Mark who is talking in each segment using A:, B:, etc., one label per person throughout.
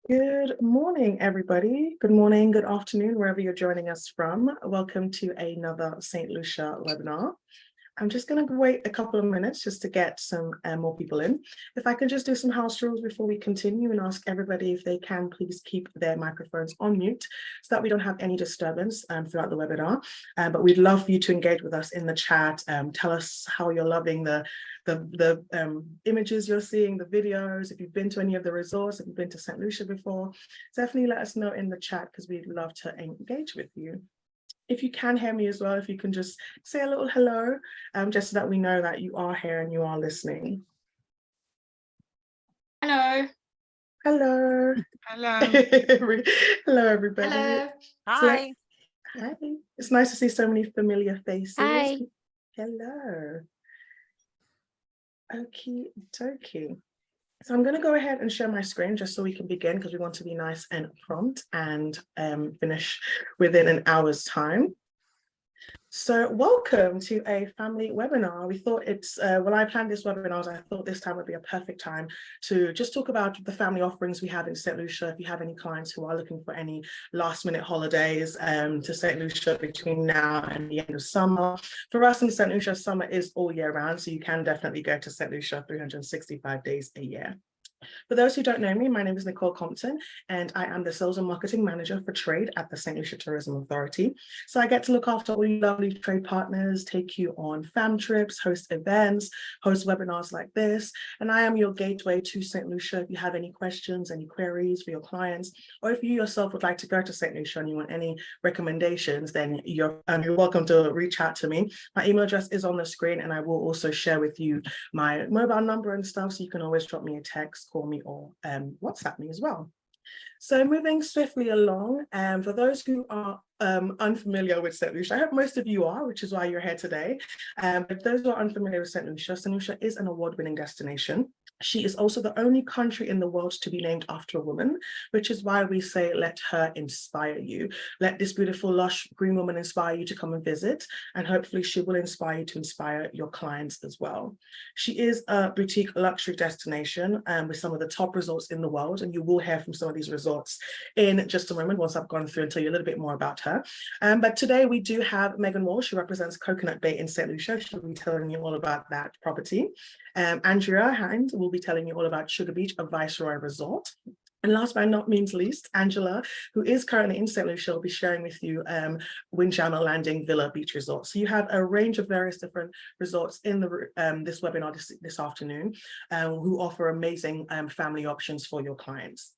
A: Good morning, everybody. Good morning, good afternoon, wherever you're joining us from. Welcome to another Saint Lucia webinar. I'm just going to wait a couple of minutes just to get some more people in. If I can just do some house rules before we continue and ask everybody if they can please keep their microphones on mute so that we don't have any disturbance throughout the webinar. But we'd love for you to engage with us in the chat. Tell us how you're loving the images you're seeing, the videos. If you've been to any of the resorts, if you've been to Saint Lucia before, definitely let us know in the chat because we'd love to engage with you. If you can hear me as well, if you can just say a little hello, just so that we know that you are here and you are listening.
B: Hello.
A: Hello.
C: Hello.
A: Hello, everybody.
B: Hello.
C: Hi.
A: Hi. It's nice to see so many familiar faces.
B: Hi.
A: Hello. Okie dokie. So I'm going to go ahead and share my screen just so we can begin because we want to be nice and prompt and finish within an hour's time. So welcome to a family webinar. We thought when I planned this webinar, I thought this time would be a perfect time to just talk about the family offerings we have in Saint Lucia. If you have any clients who are looking for any last minute holidays to Saint Lucia between now and the end of summer. For us in Saint Lucia, summer is all year round, so you can definitely go to Saint Lucia 365 days a year. For those who don't know me, my name is Nicole Compton, and I am the Sales and Marketing Manager for Trade at the Saint Lucia Tourism Authority. So I get to look after all you lovely trade partners, take you on fam trips, host events, host webinars like this, and I am your gateway to Saint Lucia. If you have any questions, any queries for your clients, or if you yourself would like to go to Saint Lucia and you want any recommendations, then you're welcome to reach out to me. My email address is on the screen, and I will also share with you my mobile number and stuff, so you can always drop me a text, call me, or WhatsApp me as well. So moving swiftly along, for those who are unfamiliar with Saint Lucia, I hope most of you are, which is why you're here today. But those who are unfamiliar with Saint Lucia is an award-winning destination. She is also the only country in the world to be named after a woman, which is why we say, let her inspire you. Let this beautiful, lush green woman inspire you to come and visit, and hopefully she will inspire you to inspire your clients as well. She is a boutique luxury destination with some of the top resorts in the world, and you will hear from some of these resorts in just a moment once I've gone through and tell you a little bit more about her. But today we do have Megan Walsh, who represents Coconut Bay in Saint Lucia. She'll be telling you all about that property. Andrea Hind will be telling you all about Sugar Beach, a Viceroy resort. And last but not least, Angela, who is currently in Saint Lucia, will be sharing with you Windjammer Landing Villa Beach Resort. So you have a range of various different resorts in this webinar this afternoon who offer amazing family options for your clients.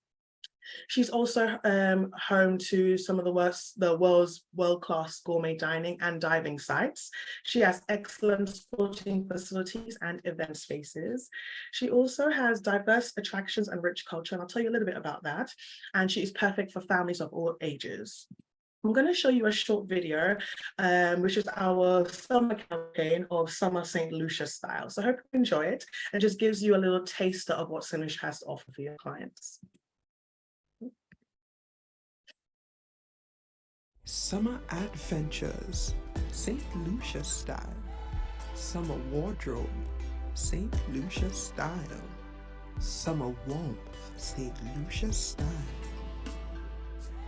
A: She's also home to some of the world's world-class gourmet dining and diving sites. She has excellent sporting facilities and event spaces. She also has diverse attractions and rich culture, and I'll tell you a little bit about that. And she is perfect for families of all ages. I'm going to show you a short video, which is our summer campaign of Summer St. Lucia style. So I hope you enjoy it and just gives you a little taster of what St. Lucia has to offer for your clients.
D: Summer Adventures, Saint Lucia style. Summer Wardrobe, Saint Lucia style. Summer Warmth, Saint Lucia style.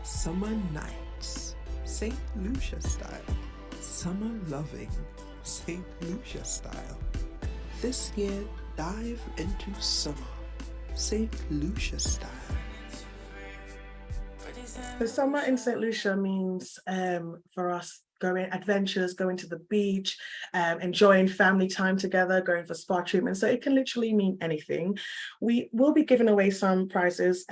D: Summer Nights, Saint Lucia style. Summer Loving, Saint Lucia style. This year, dive into summer, Saint Lucia style.
A: The summer in St. Lucia means for us going to the beach, enjoying family time together, going for spa treatment. So it can literally mean anything. We will be giving away some prizes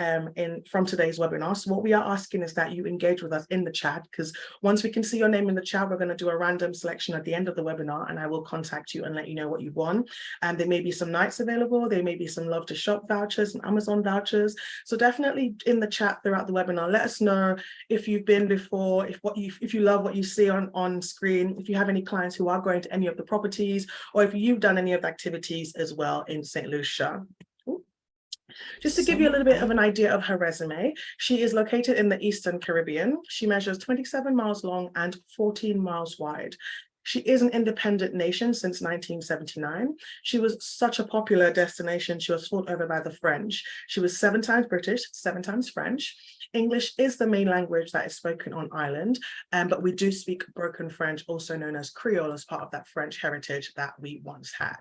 A: from today's webinar. So what we are asking is that you engage with us in the chat, because once we can see your name in the chat, we're going to do a random selection at the end of the webinar, and I will contact you and let you know what you've won. There may be some nights available. There may be some Love to Shop vouchers and Amazon vouchers. So definitely in the chat throughout the webinar, let us know if you've been before, if you love what you see on screen, if you have any clients who are going to any of the properties, or if you've done any of the activities as well in St. Lucia. Just to give you a little bit of an idea of her resume, she is located in the Eastern Caribbean. She measures 27 miles long and 14 miles wide. She is an independent nation since 1979. She was such a popular destination. She was fought over by the French. She was 7 times British, 7 times French. English is the main language that is spoken on island, but we do speak broken French, also known as Creole, as part of that French heritage that we once had.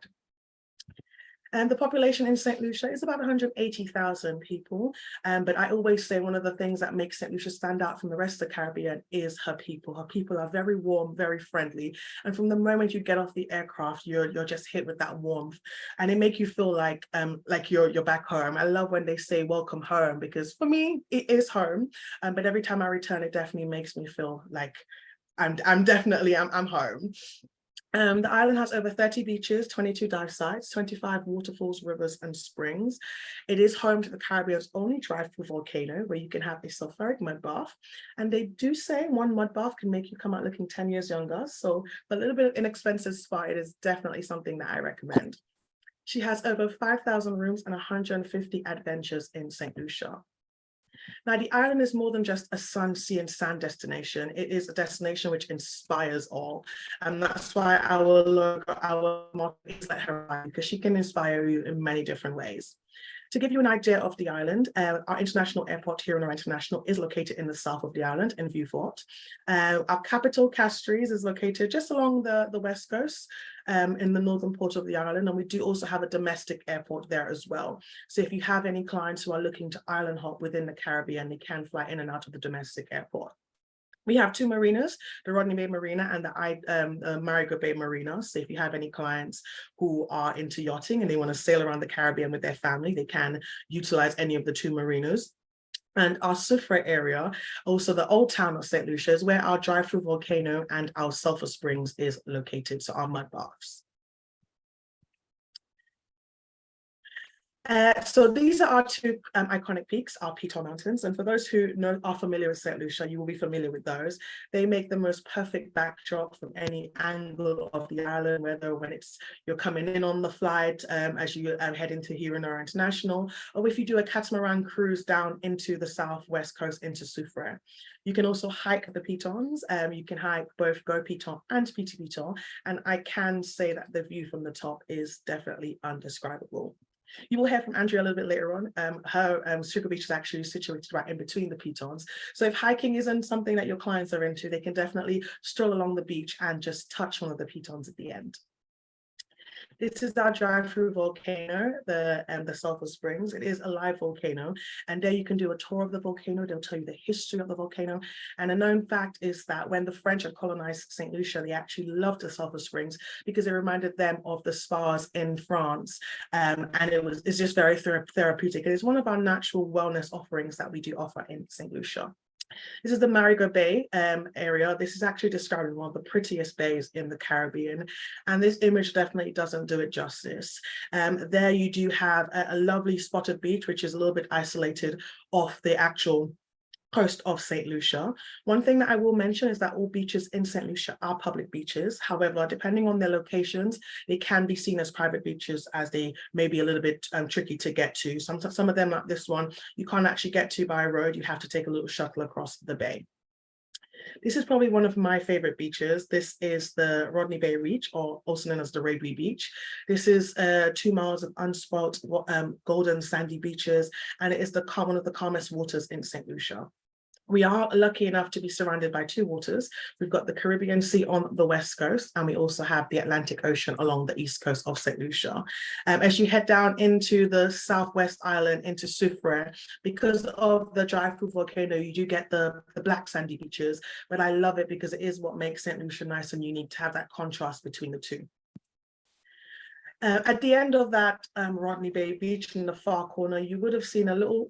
A: And the population in Saint Lucia is about 180,000 people. But I always say one of the things that makes Saint Lucia stand out from the rest of the Caribbean is her people. Her people are very warm, very friendly. And from the moment you get off the aircraft, you're just hit with that warmth. And it makes you feel like you're back home. I love when they say welcome home, because for me, it is home. But every time I return, it definitely makes me feel like I'm home. The island has over 30 beaches, 22 dive sites, 25 waterfalls, rivers, and springs. It is home to the Caribbean's only drive-through volcano, where you can have a sulfuric mud bath. And they do say one mud bath can make you come out looking 10 years younger. So a little bit of inexpensive spa, it is definitely something that I recommend. She has over 5,000 rooms and 150 adventures in St. Lucia. Now, the island is more than just a sun, sea, and sand destination. It is a destination which inspires all. And that's why our logo, our motto is Let Her Ride, because she can inspire you in many different ways. To give you an idea of the island, our international airport, Heronor International, is located in the south of the island in Vieux-Fort. Our capital, Castries, is located just along the west coast in the northern part of the island. And we do also have a domestic airport there as well. So if you have any clients who are looking to island hop within the Caribbean, they can fly in and out of the domestic airport. We have 2 marinas, the Rodney Bay Marina and the Marigot Bay Marina. So if you have any clients who are into yachting and they want to sail around the Caribbean with their family, they can utilize any of the 2 marinas. And our Soufrière area, also the old town of St. Lucia, is where our drive-through volcano and our sulfur springs is located, so our mud baths. So these are our 2 iconic peaks, our Piton Mountains. And for those who are familiar with St. Lucia, you will be familiar with those. They make the most perfect backdrop from any angle of the island, whether when you're coming in on the flight as you head into Heronor International, or if you do a catamaran cruise down into the southwest coast into Soufrière. You can also hike the Pitons. You can hike both Go Piton and Petit Piton. And I can say that the view from the top is definitely undescribable. You will hear from Andrea a little bit later on. Her sugar beach is actually situated right in between the Pitons. So if hiking isn't something that your clients are into, they can definitely stroll along the beach and just touch one of the Pitons at the end. This is our drive-through volcano, the Sulphur Springs. It is a live volcano, and there you can do a tour of the volcano. They'll tell you the history of the volcano. And a known fact is that when the French had colonized St. Lucia, they actually loved the Sulphur Springs because it reminded them of the spas in France. And it's just very therapeutic. It is one of our natural wellness offerings that we do offer in St. Lucia. This is the Marigot Bay area. This is actually described as one of the prettiest bays in the Caribbean. And this image definitely doesn't do it justice. There you do have a lovely spotted beach, which is a little bit isolated off the actual coast of Saint Lucia. One thing that I will mention is that all beaches in Saint Lucia are public beaches. However, depending on their locations, they can be seen as private beaches, as they may be a little bit tricky to get to. Some of them, like this one, you can't actually get to by road. You have to take a little shuttle across the bay. This is probably one of my favorite beaches. This is the Rodney Bay Reach, or also known as the Raby Beach. This is 2 miles of unspoilt golden sandy beaches, and it is one of the calmest waters in St. Lucia. We are lucky enough to be surrounded by 2 waters. We've got the Caribbean Sea on the west coast, and we also have the Atlantic Ocean along the east coast of St. Lucia. As you head down into the southwest island, into Soufrière, because of the drive-through volcano, you do get the black sandy beaches, but I love it because it is what makes St. Lucia nice and unique, to have that contrast between the 2. At the end of that Rodney Bay Beach, in the far corner, you would have seen a little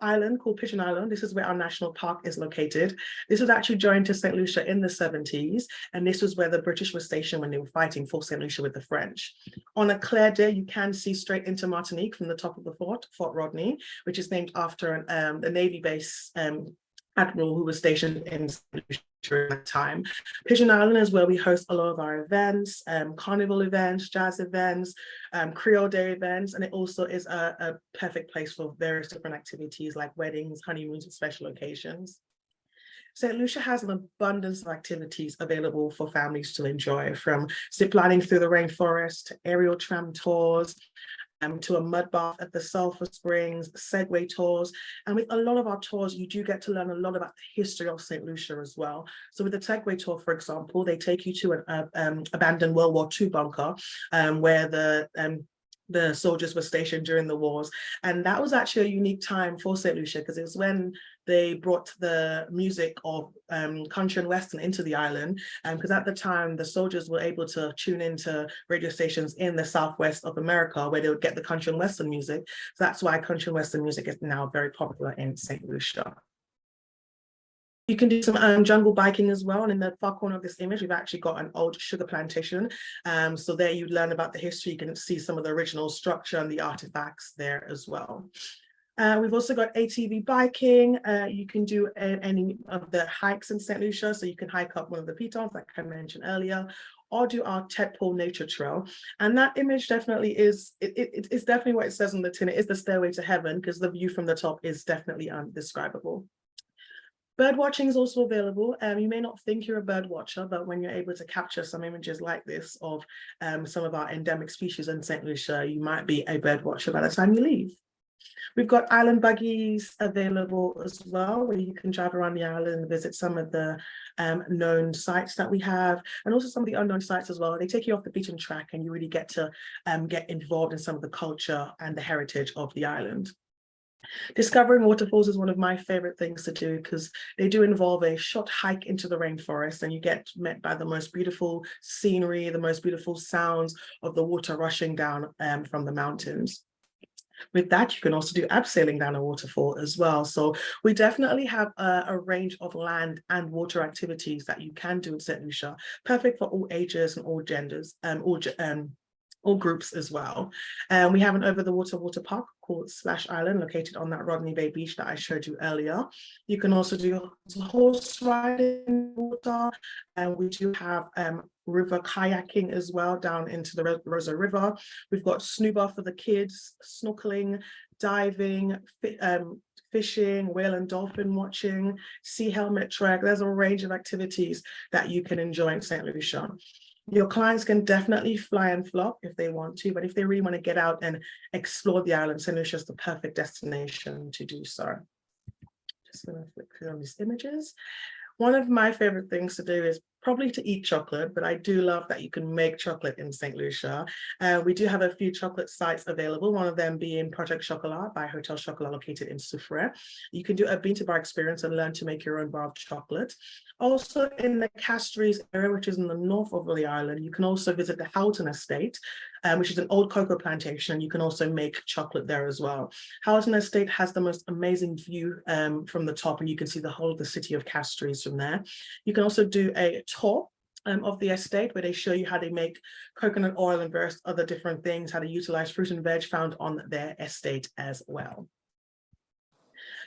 A: island called Pigeon Island. This is where our national park is located. This was actually joined to St. Lucia in the 70s, and this was where the British were stationed when they were fighting for St. Lucia with the French. On a clear day, you can see straight into Martinique from the top of the Fort Rodney, which is named after the Navy base admiral who was stationed in St. Lucia during that time. Pigeon Island is where we host a lot of our events, carnival events, jazz events, Creole Day events, and it also is a perfect place for various different activities like weddings, honeymoons, and special occasions. St. Lucia has an abundance of activities available for families to enjoy, from ziplining through the rainforest, to aerial tram tours, to a mud bath at the Sulphur Springs, Segway tours. And with a lot of our tours, you do get to learn a lot about the history of St. Lucia as well. So with the Segway tour, for example, they take you to an abandoned World War II bunker where the soldiers were stationed during the wars. And that was actually a unique time for St. Lucia, because it was when they brought the music of country and western into the island, because at the time the soldiers were able to tune into radio stations in the southwest of America where they would get the country and western music. So that's why country and western music is now very popular in St. Lucia. You can do some jungle biking as well. And in the far corner of this image, we've actually got an old sugar plantation. So there you learn about the history. You can see some of the original structure and the artifacts there as well. We've also got ATV biking. You can do any of the hikes in St. Lucia. So you can hike up one of the pitons, like I mentioned earlier, or do our Tedpole Nature Trail. And that image definitely is, it's definitely what it says on the tin. It is the stairway to heaven, because the view from the top is definitely undescribable. Bird watching is also available. You may not think you're a bird watcher, but when you're able to capture some images like this of some of our endemic species in St. Lucia, you might be a bird watcher by the time you leave. We've got island buggies available as well, where you can drive around the island and visit some of the known sites that we have, and also some of the unknown sites as well. They take you off the beaten track and you really get to get involved in some of the culture and the heritage of the island. Discovering waterfalls is one of my favorite things to do, because they do involve a short hike into the rainforest, and you get met by the most beautiful scenery, the most beautiful sounds of the water rushing down from the mountains. With that, you can also do abseiling down a waterfall as well. So we definitely have a range of land and water activities that you can do in St. Lucia, perfect for all ages and all genders, all groups as well. We have an over-the-water water park called Splash Island, located on that Rodney Bay beach that I showed you earlier. You can also do horse riding in water, and we do have river kayaking as well down into the Rosa River. We've got scuba for the kids, snorkeling, diving, fishing, whale and dolphin watching, sea helmet trek. There's a range of activities that you can enjoy in St. Lucia. Your clients can definitely fly and flop if they want to, but if they really want to get out and explore the island, St. Lucia is the perfect destination to do so. Just going to flick through on these images. One of my favorite things to do is probably to eat chocolate, but I do love that you can make chocolate in St. Lucia. We do have a few chocolate sites available, one of them being Project Chocolat by Hotel Chocolat, located in Soufrière. You can do a bean to bar experience and learn to make your own bar of chocolate. Also in the Castries area, which is in the north of the island, you can also visit the Houghton Estate, which is an old cocoa plantation. You can also make chocolate there as well. Houghton Estate has the most amazing view from the top, and you can see the whole of the city of Castries from there. You can also do a tour of the estate, where they show you how they make coconut oil and various other different things, how to utilize fruit and veg found on their estate as well.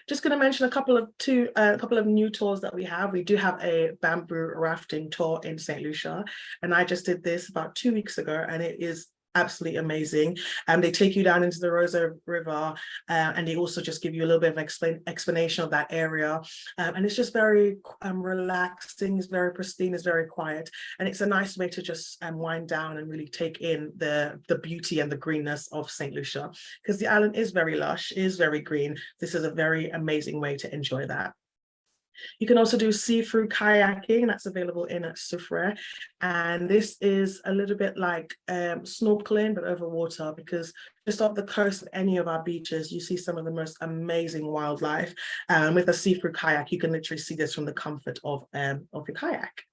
A: Just going to mention a couple of new tours that we have. We do have a bamboo rafting tour in St. Lucia, and I just did this about 2 weeks ago, and it is absolutely amazing. They take you down into the Rosa River, and they also just give you a little bit of explanation of that area. And it's just very relaxing, it's very pristine, it's very quiet. And it's a nice way to just wind down and really take in the beauty and the greenness of St. Lucia, because the island is very lush, is very green. This is a very amazing way to enjoy that. You can also do see-through kayaking, that's available in Soufrière. And this is a little bit like snorkeling, but over water, because just off the coast of any of our beaches, you see some of the most amazing wildlife. With a see-through kayak, you can literally see this from the comfort of your kayak.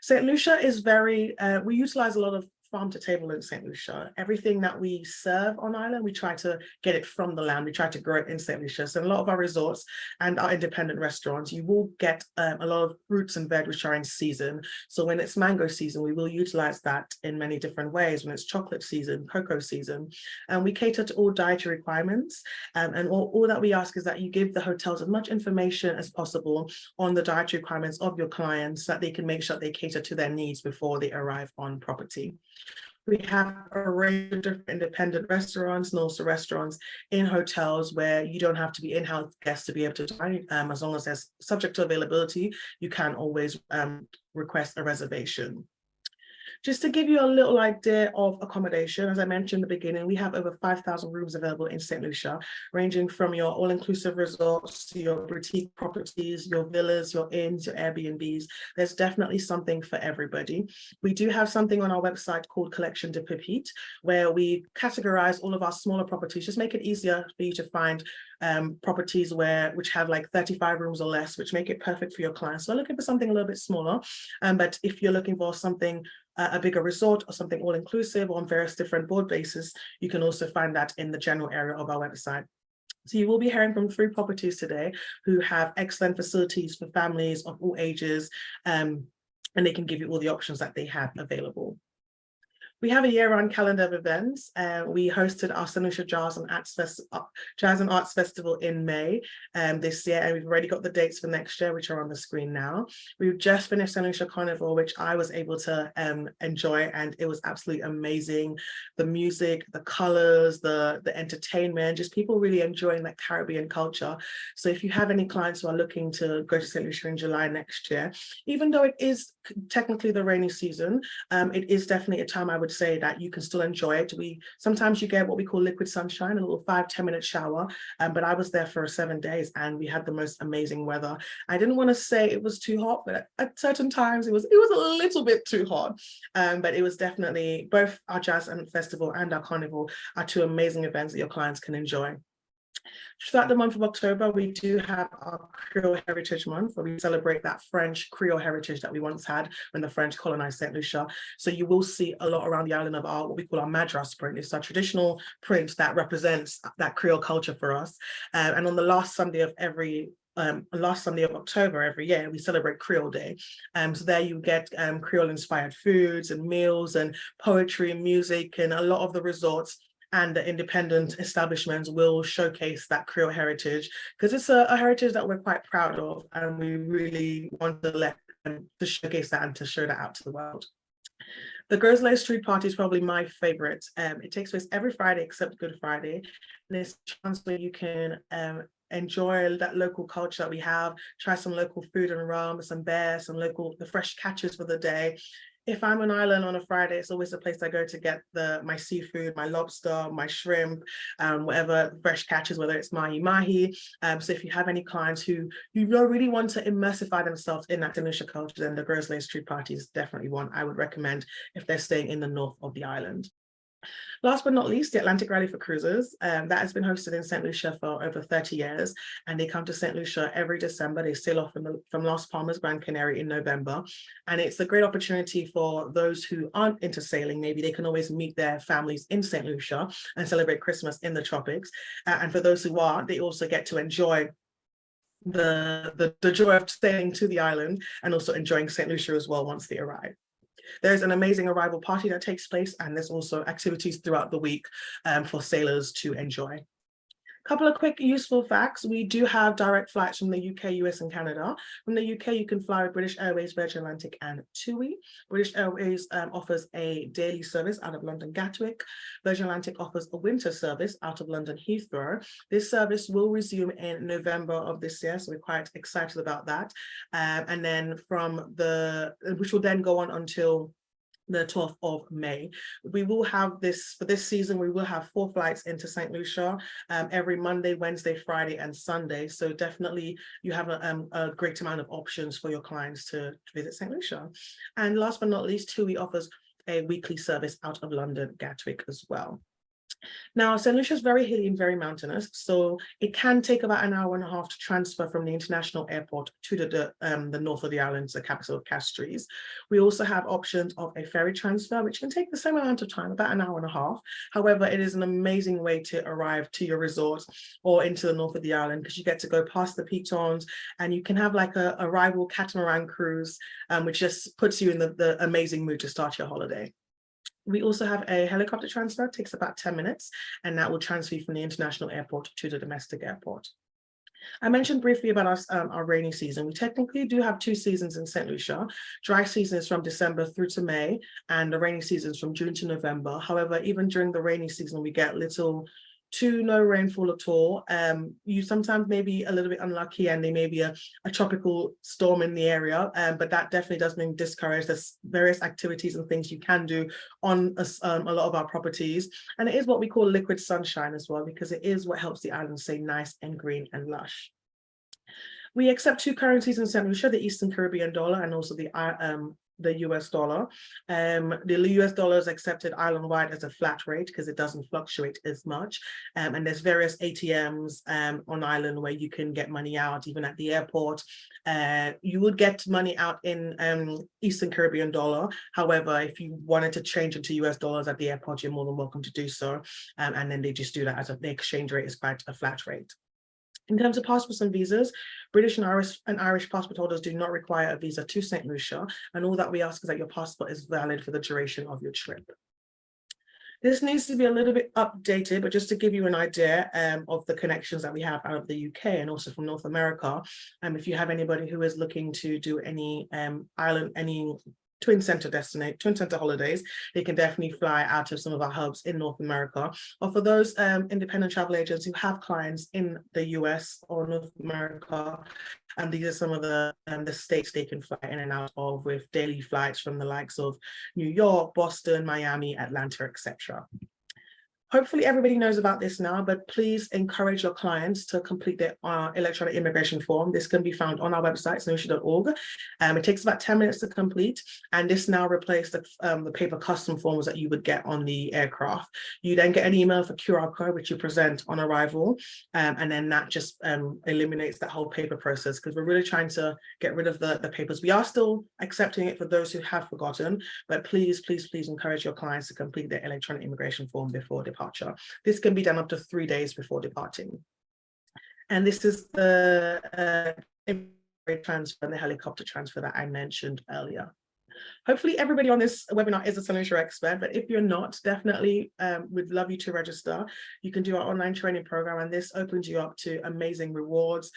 A: St. Lucia is very, we utilize a lot of farm to table in St. Lucia. Everything that we serve on island, we try to get it from the land. We try to grow it in St. Lucia. So in a lot of our resorts and our independent restaurants, you will get a lot of fruits and veg which are in season. So when it's mango season, we will utilize that in many different ways. When it's chocolate season, cocoa season, and we cater to all dietary requirements. And all that we ask is that you give the hotels as much information as possible on the dietary requirements of your clients, so that they can make sure they cater to their needs before they arrive on property. We have a range of different independent restaurants and also restaurants in hotels where you don't have to be in-house guests to be able to dine. As long as there's subject to availability, you can always request a reservation. Just to give you a little idea of accommodation, as I mentioned in the beginning, we have over 5,000 rooms available in Saint Lucia, ranging from your all-inclusive resorts to your boutique properties, your villas, your inns, your Airbnbs. There's definitely something for everybody. We do have something on our website called Collection de Pépite, where we categorize all of our smaller properties, just make it easier for you to find properties which have like 35 rooms or less, which make it perfect for your clients. So looking for something a little bit smaller, but if you're looking for something a bigger resort or something all-inclusive or on various different board bases, you can also find that in the general area of our website. So you will be hearing from 3 properties today who have excellent facilities for families of all ages, and they can give you all the options that they have available. We have a year-round calendar of events. We hosted our Saint Lucia Jazz and Arts Festival in May this year, and we've already got the dates for next year, which are on the screen now. We've just finished Saint Lucia Carnival, which I was able to enjoy, and it was absolutely amazing. The music, the colors, the entertainment, just people really enjoying that Caribbean culture. So if you have any clients who are looking to go to Saint Lucia in July next year, even though it is technically the rainy season, it is definitely a time I would say that you can still enjoy it. Sometimes you get what we call liquid sunshine, a little 5-10 minute shower, but I was there for 7 days and we had the most amazing weather. I didn't want to say it was too hot, but at certain times it was a little bit too hot, but it was definitely, both our Jazz and Festival and our Carnival are 2 amazing events that your clients can enjoy. Throughout the month of October, we do have our Creole Heritage Month, where we celebrate that French Creole heritage that we once had when the French colonized Saint Lucia. So you will see a lot around the island of what we call our Madras print. It's our traditional print that represents that Creole culture for us. And on the last Sunday of October every year, we celebrate Creole Day. So there you get Creole inspired foods and meals and poetry and music, and a lot of the resorts and the independent establishments will showcase that Creole heritage, because it's a heritage that we're quite proud of, and we really want to showcase that and to show that out to the world. The Gros Islet Street Party is probably my favorite. It takes place every Friday except Good Friday, and it's a chance where you can enjoy that local culture that we have, try some local food and rum, some beer, the fresh catches for the day. If I'm on island on a Friday, it's always a place I go to get my seafood, my lobster, my shrimp, whatever fresh catches, whether it's mahi-mahi. So if you have any clients who really want to immersify themselves in that Saint Lucia culture, then the Gros Islet Street Party is definitely one I would recommend if they're staying in the north of the island. Last but not least, the Atlantic Rally for Cruisers. That has been hosted in Saint Lucia for over 30 years, and they come to Saint Lucia every December. They sail off from Las Palmas, Gran Canaria in November, and it's a great opportunity for those who aren't into sailing. Maybe they can always meet their families in Saint Lucia and celebrate Christmas in the tropics. And for those who are, they also get to enjoy the joy of sailing to the island and also enjoying Saint Lucia as well once they arrive. There's an amazing arrival party that takes place, and there's also activities throughout the week for sailors to enjoy. Couple of quick useful facts. We do have direct flights from the UK, US, and Canada. From the UK, you can fly with British Airways, Virgin Atlantic, and TUI. British Airways offers a daily service out of London Gatwick. Virgin Atlantic offers a winter service out of London Heathrow. This service will resume in November of this year, so we're quite excited about that. And then which will then go on until the 12th of May. We will have for this season, we will have 4 flights into Saint Lucia every Monday, Wednesday, Friday, and Sunday. So definitely you have a great amount of options for your clients to visit Saint Lucia. And last but not least, TUI offers a weekly service out of London Gatwick as well. Now, St. Lucia is very hilly and very mountainous, so it can take about an hour and a half to transfer from the international airport to the north of the island, the capital of Castries. We also have options of a ferry transfer, which can take the same amount of time, about an hour and a half. However, it is an amazing way to arrive to your resort or into the north of the island, because you get to go past the pitons and you can have like a rival catamaran cruise, which just puts you in the amazing mood to start your holiday. We also have a helicopter transfer. It takes about 10 minutes, and that will transfer you from the international airport to the domestic airport. I mentioned briefly about our rainy season. We technically do have 2 seasons in St. Lucia. Dry season is from December through to May, and the rainy season is from June to November. However, even during the rainy season, we get little to no rainfall at all. You sometimes may be a little bit unlucky and there may be a tropical storm in the area, but that definitely doesn't discourage. There's various activities and things you can do on a lot of our properties. And it is what we call liquid sunshine as well, because it is what helps the island stay nice and green and lush. We accept 2 currencies in St. Lucia, the Eastern Caribbean dollar and also the US dollar. The US dollar is accepted island-wide as a flat rate because it doesn't fluctuate as much. And there's various ATMs on island where you can get money out, even at the airport. You would get money out in Eastern Caribbean dollar. However, if you wanted to change into US dollars at the airport, you're more than welcome to do so. And then they just do that as the exchange rate is quite a flat rate. In terms of passports and visas, British and Irish passport holders do not require a visa to St. Lucia, and all that we ask is that your passport is valid for the duration of your trip. This needs to be a little bit updated, but just to give you an idea of the connections that we have out of the UK and also from North America, if you have anybody who is looking to do any twin center holidays, they can definitely fly out of some of our hubs in North America. Or for those independent travel agents who have clients in the US or North America, and these are some of the states they can fly in and out of with daily flights from the likes of New York, Boston, Miami, Atlanta, etc. Hopefully everybody knows about this now, but please encourage your clients to complete their electronic immigration form. This can be found on our website, saintlucia.org. It takes about 10 minutes to complete, and this now replaced the paper custom forms that you would get on the aircraft. You then get an email for QR code, which you present on arrival, and then that just eliminates that whole paper process, because we're really trying to get rid of the papers. We are still accepting it for those who have forgotten, but please, please, please encourage your clients to complete their electronic immigration form before departure. This can be done up to 3 days before departing. And this is the transfer and the helicopter transfer that I mentioned earlier. Hopefully everybody on this webinar is a Saint Lucia expert, but if you're not, definitely would love you to register. You can do our online training program, and this opens you up to amazing rewards,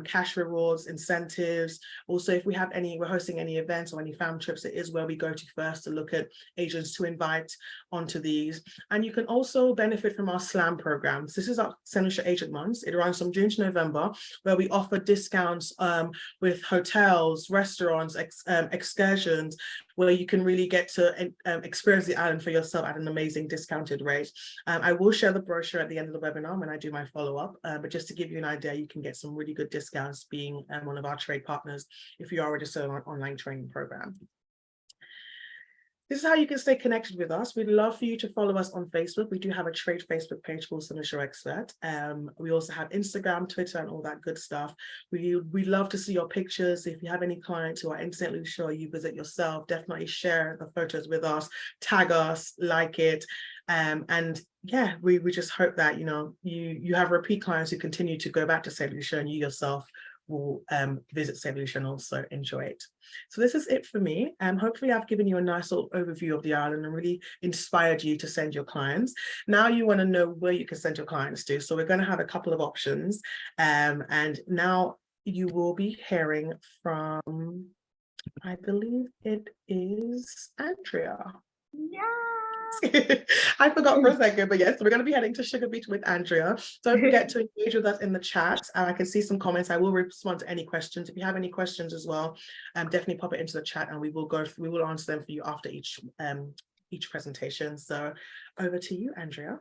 A: cash rewards, incentives. Also, if we're hosting any events or any family trips, it is where we go to first to look at agents to invite onto these. And you can also benefit from our SLAM programs. This is our Saint Lucia Agent Months. It runs from June to November, where we offer discounts with hotels, restaurants, excursions, where you can really get to experience the island for yourself at an amazing discounted rate. I will share the brochure at the end of the webinar when I do my follow-up, but just to give you an idea, you can get some really good discounts being one of our trade partners if you are registered on our online training program. This is how you can stay connected with us. We'd love for you to follow us on Facebook. We do have a trade Facebook page called Saint Lucia Expert. We also have Instagram, Twitter, and all that good stuff. We'd love to see your pictures. If you have any clients who are in Saint Lucia or you visit yourself, definitely share the photos with us, tag us, like it. And yeah, we just hope that you have repeat clients who continue to go back to Saint Lucia, and you yourself will visit Saint Lucia and also enjoy it. So this is it for me. Hopefully I've given you a nice little overview of the island and really inspired you to send your clients. Now you want to know where you can send your clients to. So we're going to have a couple of options. And now you will be hearing from, I believe it is Andrea.
B: Yeah.
A: I forgot for a second, but yes, we're going to be heading to Sugar Beach with Andrea. Don't forget to engage with us in the chat. I can see some comments. I will respond to any questions. If you have any questions as well, definitely pop it into the chat, and we will answer them for you after each presentation. So over to you, Andrea.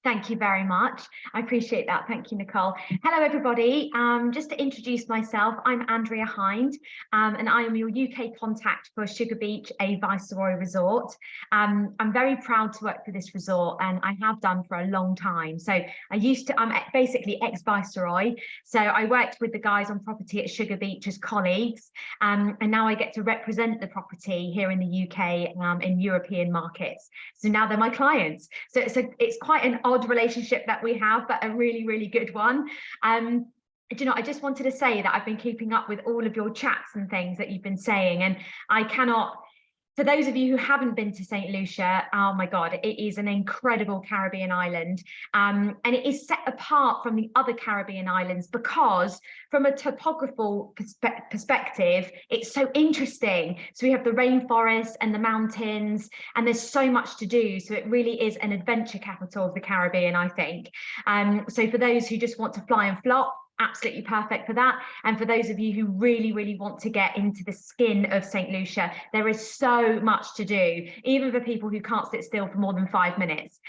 B: Thank you very much. I appreciate that. Thank you, Nicole. Hello, everybody. Just to introduce myself, I'm Andrea Hind, and I am your UK contact for Sugar Beach, a Viceroy resort. I'm very proud to work for this resort, and I have done for a long time. So I'm basically ex-Viceroy. So I worked with the guys on property at Sugar Beach as colleagues, and now I get to represent the property here in the UK in European markets. So now they're my clients. So it's quite an odd relationship that we have, but a really, really good one. I just wanted to say that I've been keeping up with all of your chats and things that you've been saying, and I cannot For those of you who haven't been to Saint Lucia, oh my God, it is an incredible Caribbean island. And it is set apart from the other Caribbean islands because from a topographical perspective, it's so interesting. So we have the rainforest and the mountains, and there's so much to do. So it really is an adventure capital of the Caribbean, I think. So for those who just want to fly and flop, absolutely perfect for that. And for those of you who really want to get into the skin of Saint Lucia, there is so much to do, even for people who can't sit still for more than 5 minutes.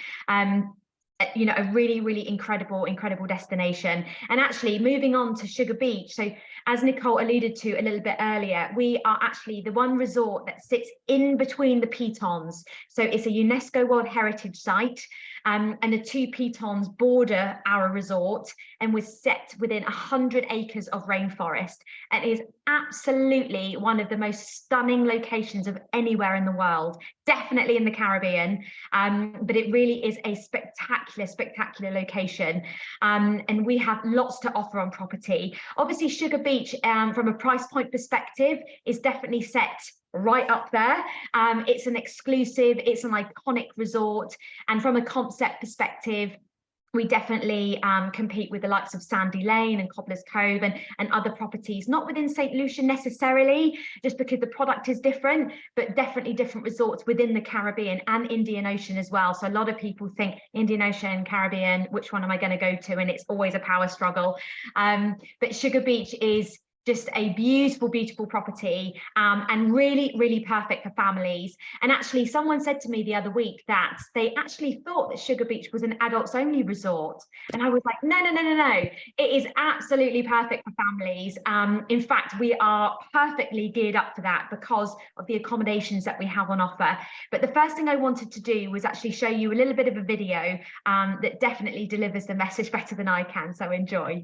B: You know, a really incredible destination. And actually moving on to Sugar Beach, so as Nicole alluded to a little bit earlier, we are actually the one resort that sits in between the pitons. So it's a UNESCO World Heritage Site, and the 2 pitons border our resort, and we're set within 100 acres of rainforest, and is absolutely one of the most stunning locations of anywhere in the world, definitely in the Caribbean, but it really is a spectacular location, and we have lots to offer on property. Obviously Sugar Beach, from a price point perspective, is definitely set right up there. It's an exclusive, it's an iconic resort, and from a concept perspective, we definitely compete with the likes of Sandy Lane and Cobbler's Cove and other properties, not within St. Lucia necessarily, just because the product is different, but definitely different resorts within the Caribbean and Indian Ocean as well. So a lot of people think Indian Ocean, Caribbean, which one am I going to go to? And it's always a power struggle. But Sugar Beach is just a beautiful property, and really perfect for families. And actually someone said to me the other week that they actually thought that Sugar Beach was an adults only resort, and I was like, no, it is absolutely perfect for families. In fact, we are perfectly geared up for that because of the accommodations that we have on offer. But the first thing I wanted to do was actually show you a little bit of a video that definitely delivers the message better than I can, so enjoy.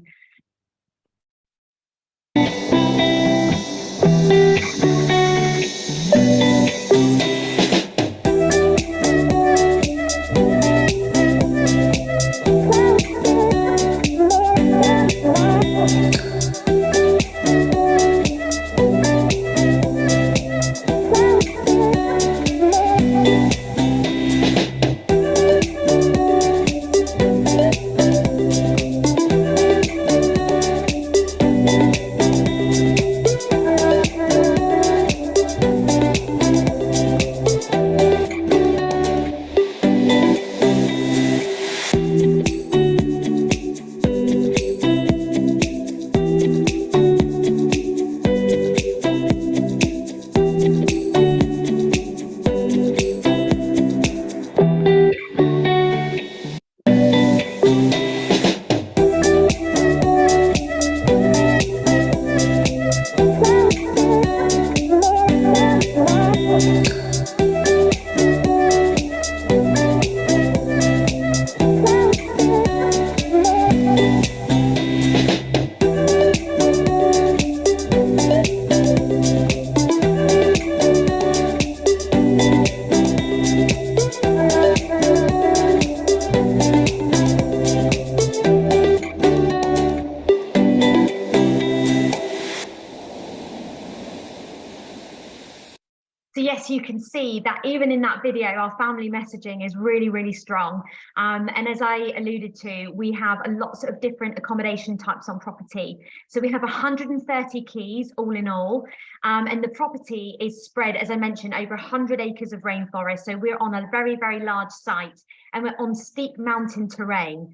B: So yes, you can see that even in that video, our family messaging is really strong. And as I alluded to, we have lots of different accommodation types on property. So we have 130 keys all in all. And the property is spread, as I mentioned, over 100 acres of rainforest. So we're on a very large site, and we're on steep mountain terrain.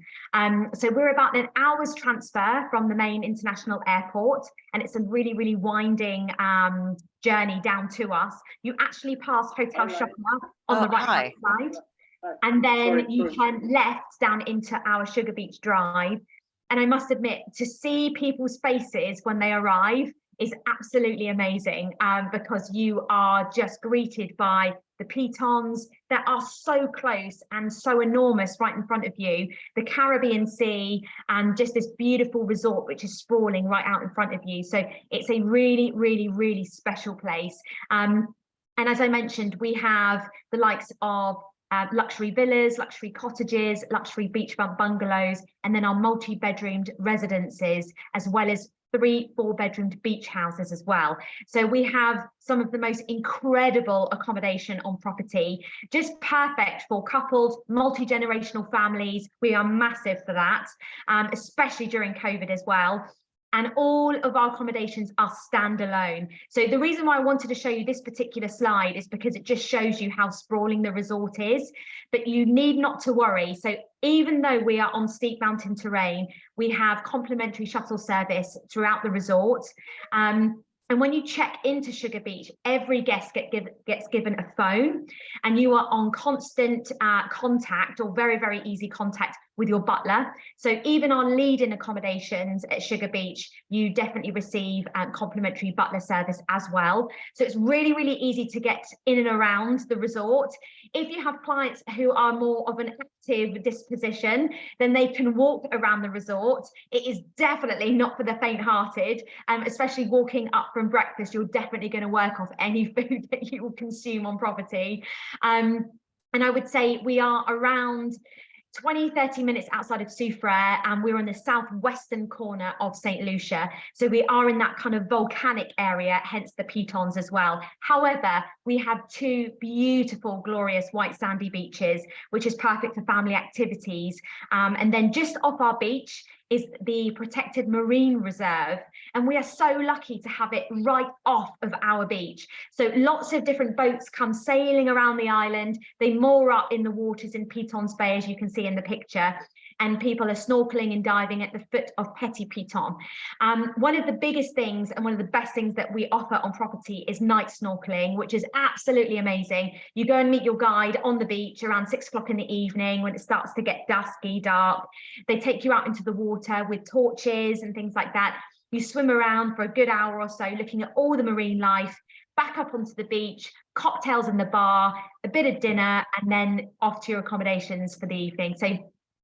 B: So we're about an hour's transfer from the main international airport, and it's a really winding journey down to us. You actually pass Hotel Shopper on the right-hand side, and then you turn left down into our Sugar Beach Drive. And I must admit, to see people's faces when they arrive is absolutely amazing, because you are just greeted by the pitons that are so close and so enormous right in front of you, the Caribbean Sea, and just this beautiful resort which is sprawling right out in front of you. So it's a really special place. And as I mentioned, we have the likes of luxury villas, luxury cottages, luxury beachfront bungalows, and then our multi-bedroomed residences, as well as 3 4-bedroomed beach houses as well. So we have some of the most incredible accommodation on property, just perfect for couples, multi-generational families. We are massive for that, especially during COVID as well. And all of our accommodations are standalone. So the reason why I wanted to show you this particular slide is because it just shows you how sprawling the resort is, but you need not to worry. So even though we are on steep mountain terrain, we have complimentary shuttle service throughout the resort. And when you check into Sugar Beach, every guest gets given a phone, and you are on constant contact, or very, very easy contact, with your butler. So even our lead-in accommodations at Sugar Beach, you definitely receive complimentary butler service as well. So it's really, really easy to get in and around the resort. If you have clients who are more of an active disposition, then they can walk around the resort. It is definitely not for the faint-hearted, especially walking up from breakfast. You're definitely going to work off any food that you will consume on property. And I would say we are around 20-30 minutes outside of Soufrière, and we're on the southwestern corner of Saint Lucia. So we are in that kind of volcanic area, hence the pitons as well. However, we have 2 beautiful, glorious white sandy beaches, which is perfect for family activities. And then just off our beach is the protected marine reserve, and we are so lucky to have it right off of our beach. So lots of different boats come sailing around the island. They moor up in the waters in Pitons Bay, as you can see in the picture, and people are snorkeling and diving at the foot of Petit Piton. One of the biggest things and one of the best things that we offer on property is night snorkeling, which is absolutely amazing. You go and meet your guide on the beach around 6 o'clock in the evening when it starts to get dusky, dark. They take you out into the water with torches and things like that. You swim around for a good hour or so, looking at all the marine life, back up onto the beach, cocktails in the bar, a bit of dinner, and then off to your accommodations for the evening. So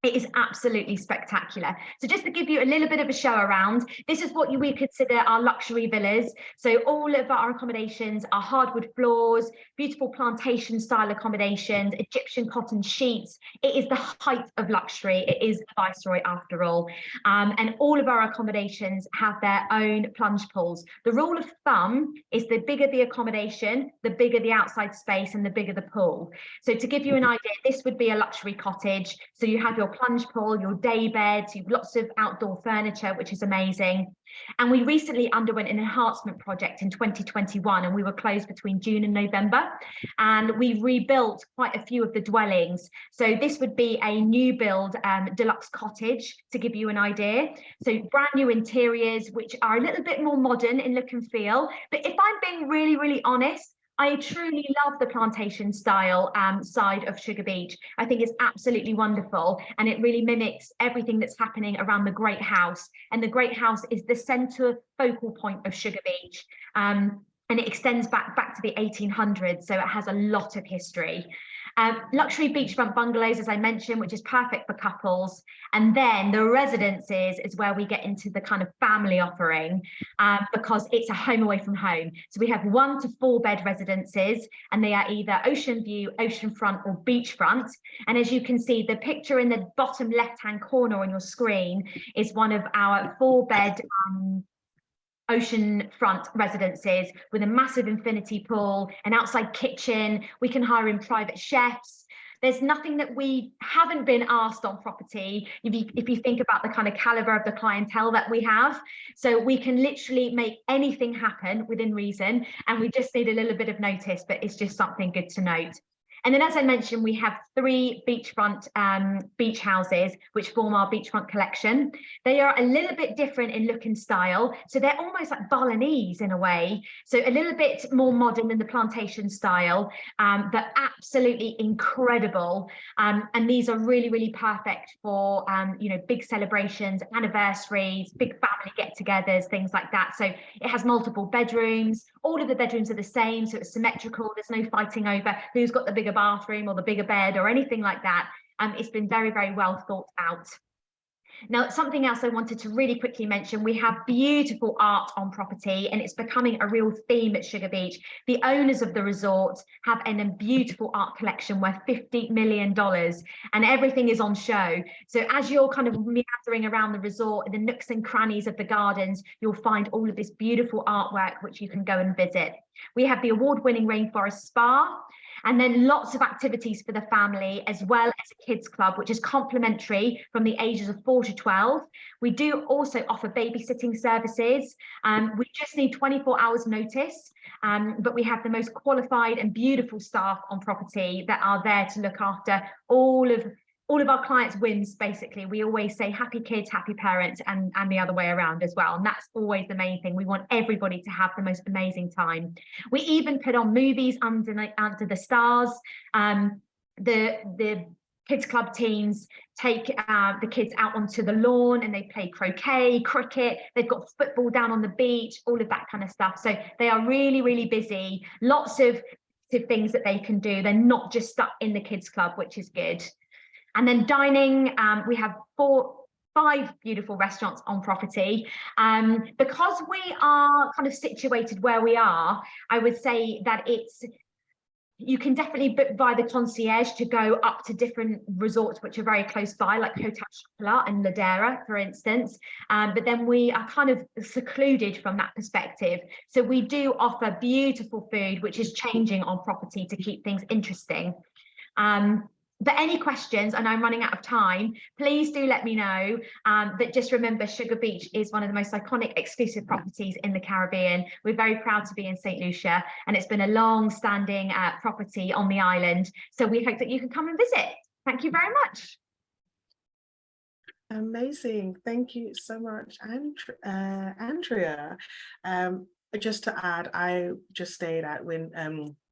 B: it is absolutely spectacular. So just to give you a little bit of a show around, this is what we consider our luxury villas. So all of our accommodations are hardwood floors, beautiful plantation style accommodations, Egyptian cotton sheets. It is the height of luxury. It is a Viceroy after all. And all of our accommodations have their own plunge pools. The rule of thumb is the bigger the accommodation, the bigger the outside space and the bigger the pool. So to give you an idea, this would be a luxury cottage. So you have your plunge pool, your day beds, you've lots of outdoor furniture, which is amazing. And we recently underwent an enhancement project in 2021, and we were closed between June and November, and we rebuilt quite a few of the dwellings. So this would be a new build deluxe cottage, to give you an idea. So brand new interiors, which are a little bit more modern in look and feel. But if I'm being really, really honest, I truly love the plantation style side of Sugar Beach. I think it's absolutely wonderful, and it really mimics everything that's happening around the Great House. And the Great House is the centre focal point of Sugar Beach. And it extends back to the 1800s, so it has a lot of history. Luxury beachfront bungalows, as I mentioned, which is perfect for couples. And then the residences is where we get into the kind of family offering, because it's a home away from home. So we have 1 to 4 bed residences, and they are either ocean view, oceanfront, or beachfront. And as you can see, the picture in the bottom left-hand corner on your screen is one of our 4 bed oceanfront residences with a massive infinity pool, an outside kitchen. We can hire in private chefs. There's nothing that we haven't been asked on property, if you think about the kind of caliber of the clientele that we have. So we can literally make anything happen within reason, and we just need a little bit of notice, but it's just something good to note. And then, as I mentioned, we have 3 beachfront beach houses, which form our beachfront collection. They are a little bit different in look and style. So they're almost like Balinese in a way. So a little bit more modern than the plantation style, but absolutely incredible. And these are really, really perfect for, big celebrations, anniversaries, big family get-togethers, things like that. So it has multiple bedrooms. All of the bedrooms are the same, so it's symmetrical. There's no fighting over who's got the bigger bathroom or the bigger bed or anything like that. It's been very, very well thought out. Now, something else I wanted to really quickly mention, we have beautiful art on property, and it's becoming a real theme at Sugar Beach. The owners of the resort have a beautiful art collection worth $50 million, and everything is on show. So as you're kind of meandering around the resort, in the nooks and crannies of the gardens, you'll find all of this beautiful artwork, which you can go and visit. We have the award-winning Rainforest Spa, and then lots of activities for the family, as well as a kids club, which is complimentary from the ages of 4 to 12. We do also offer babysitting services. We just need 24 hours notice, but we have the most qualified and beautiful staff on property that are there to look after all of our clients' whims. Basically, we always say happy kids, happy parents, and the other way around as well. And that's always the main thing. We want everybody to have the most amazing time. We even put on movies under the stars. The kids club teams take the kids out onto the lawn and they play croquet, cricket. They've got football down on the beach, all of that kind of stuff. So they are really, really busy. Lots of things that they can do. They're not just stuck in the kids club, which is good. And then dining, we have 5 beautiful restaurants on property. Because we are kind of situated where we are, I would say that you can definitely book via the concierge to go up to different resorts which are very close by, like Hotel Chocolat and Ladera, for instance. But then we are kind of secluded from that perspective. So we do offer beautiful food, which is changing on property to keep things interesting. But any questions, and I'm running out of time, please do let me know. But just remember, Sugar Beach is one of the most iconic exclusive properties in the Caribbean. We're very proud to be in Saint Lucia, and it's been a long-standing property on the island. So we hope that you can come and visit. Thank you very much.
A: Amazing. Thank you so much, Andrea. Just to add, I just stayed at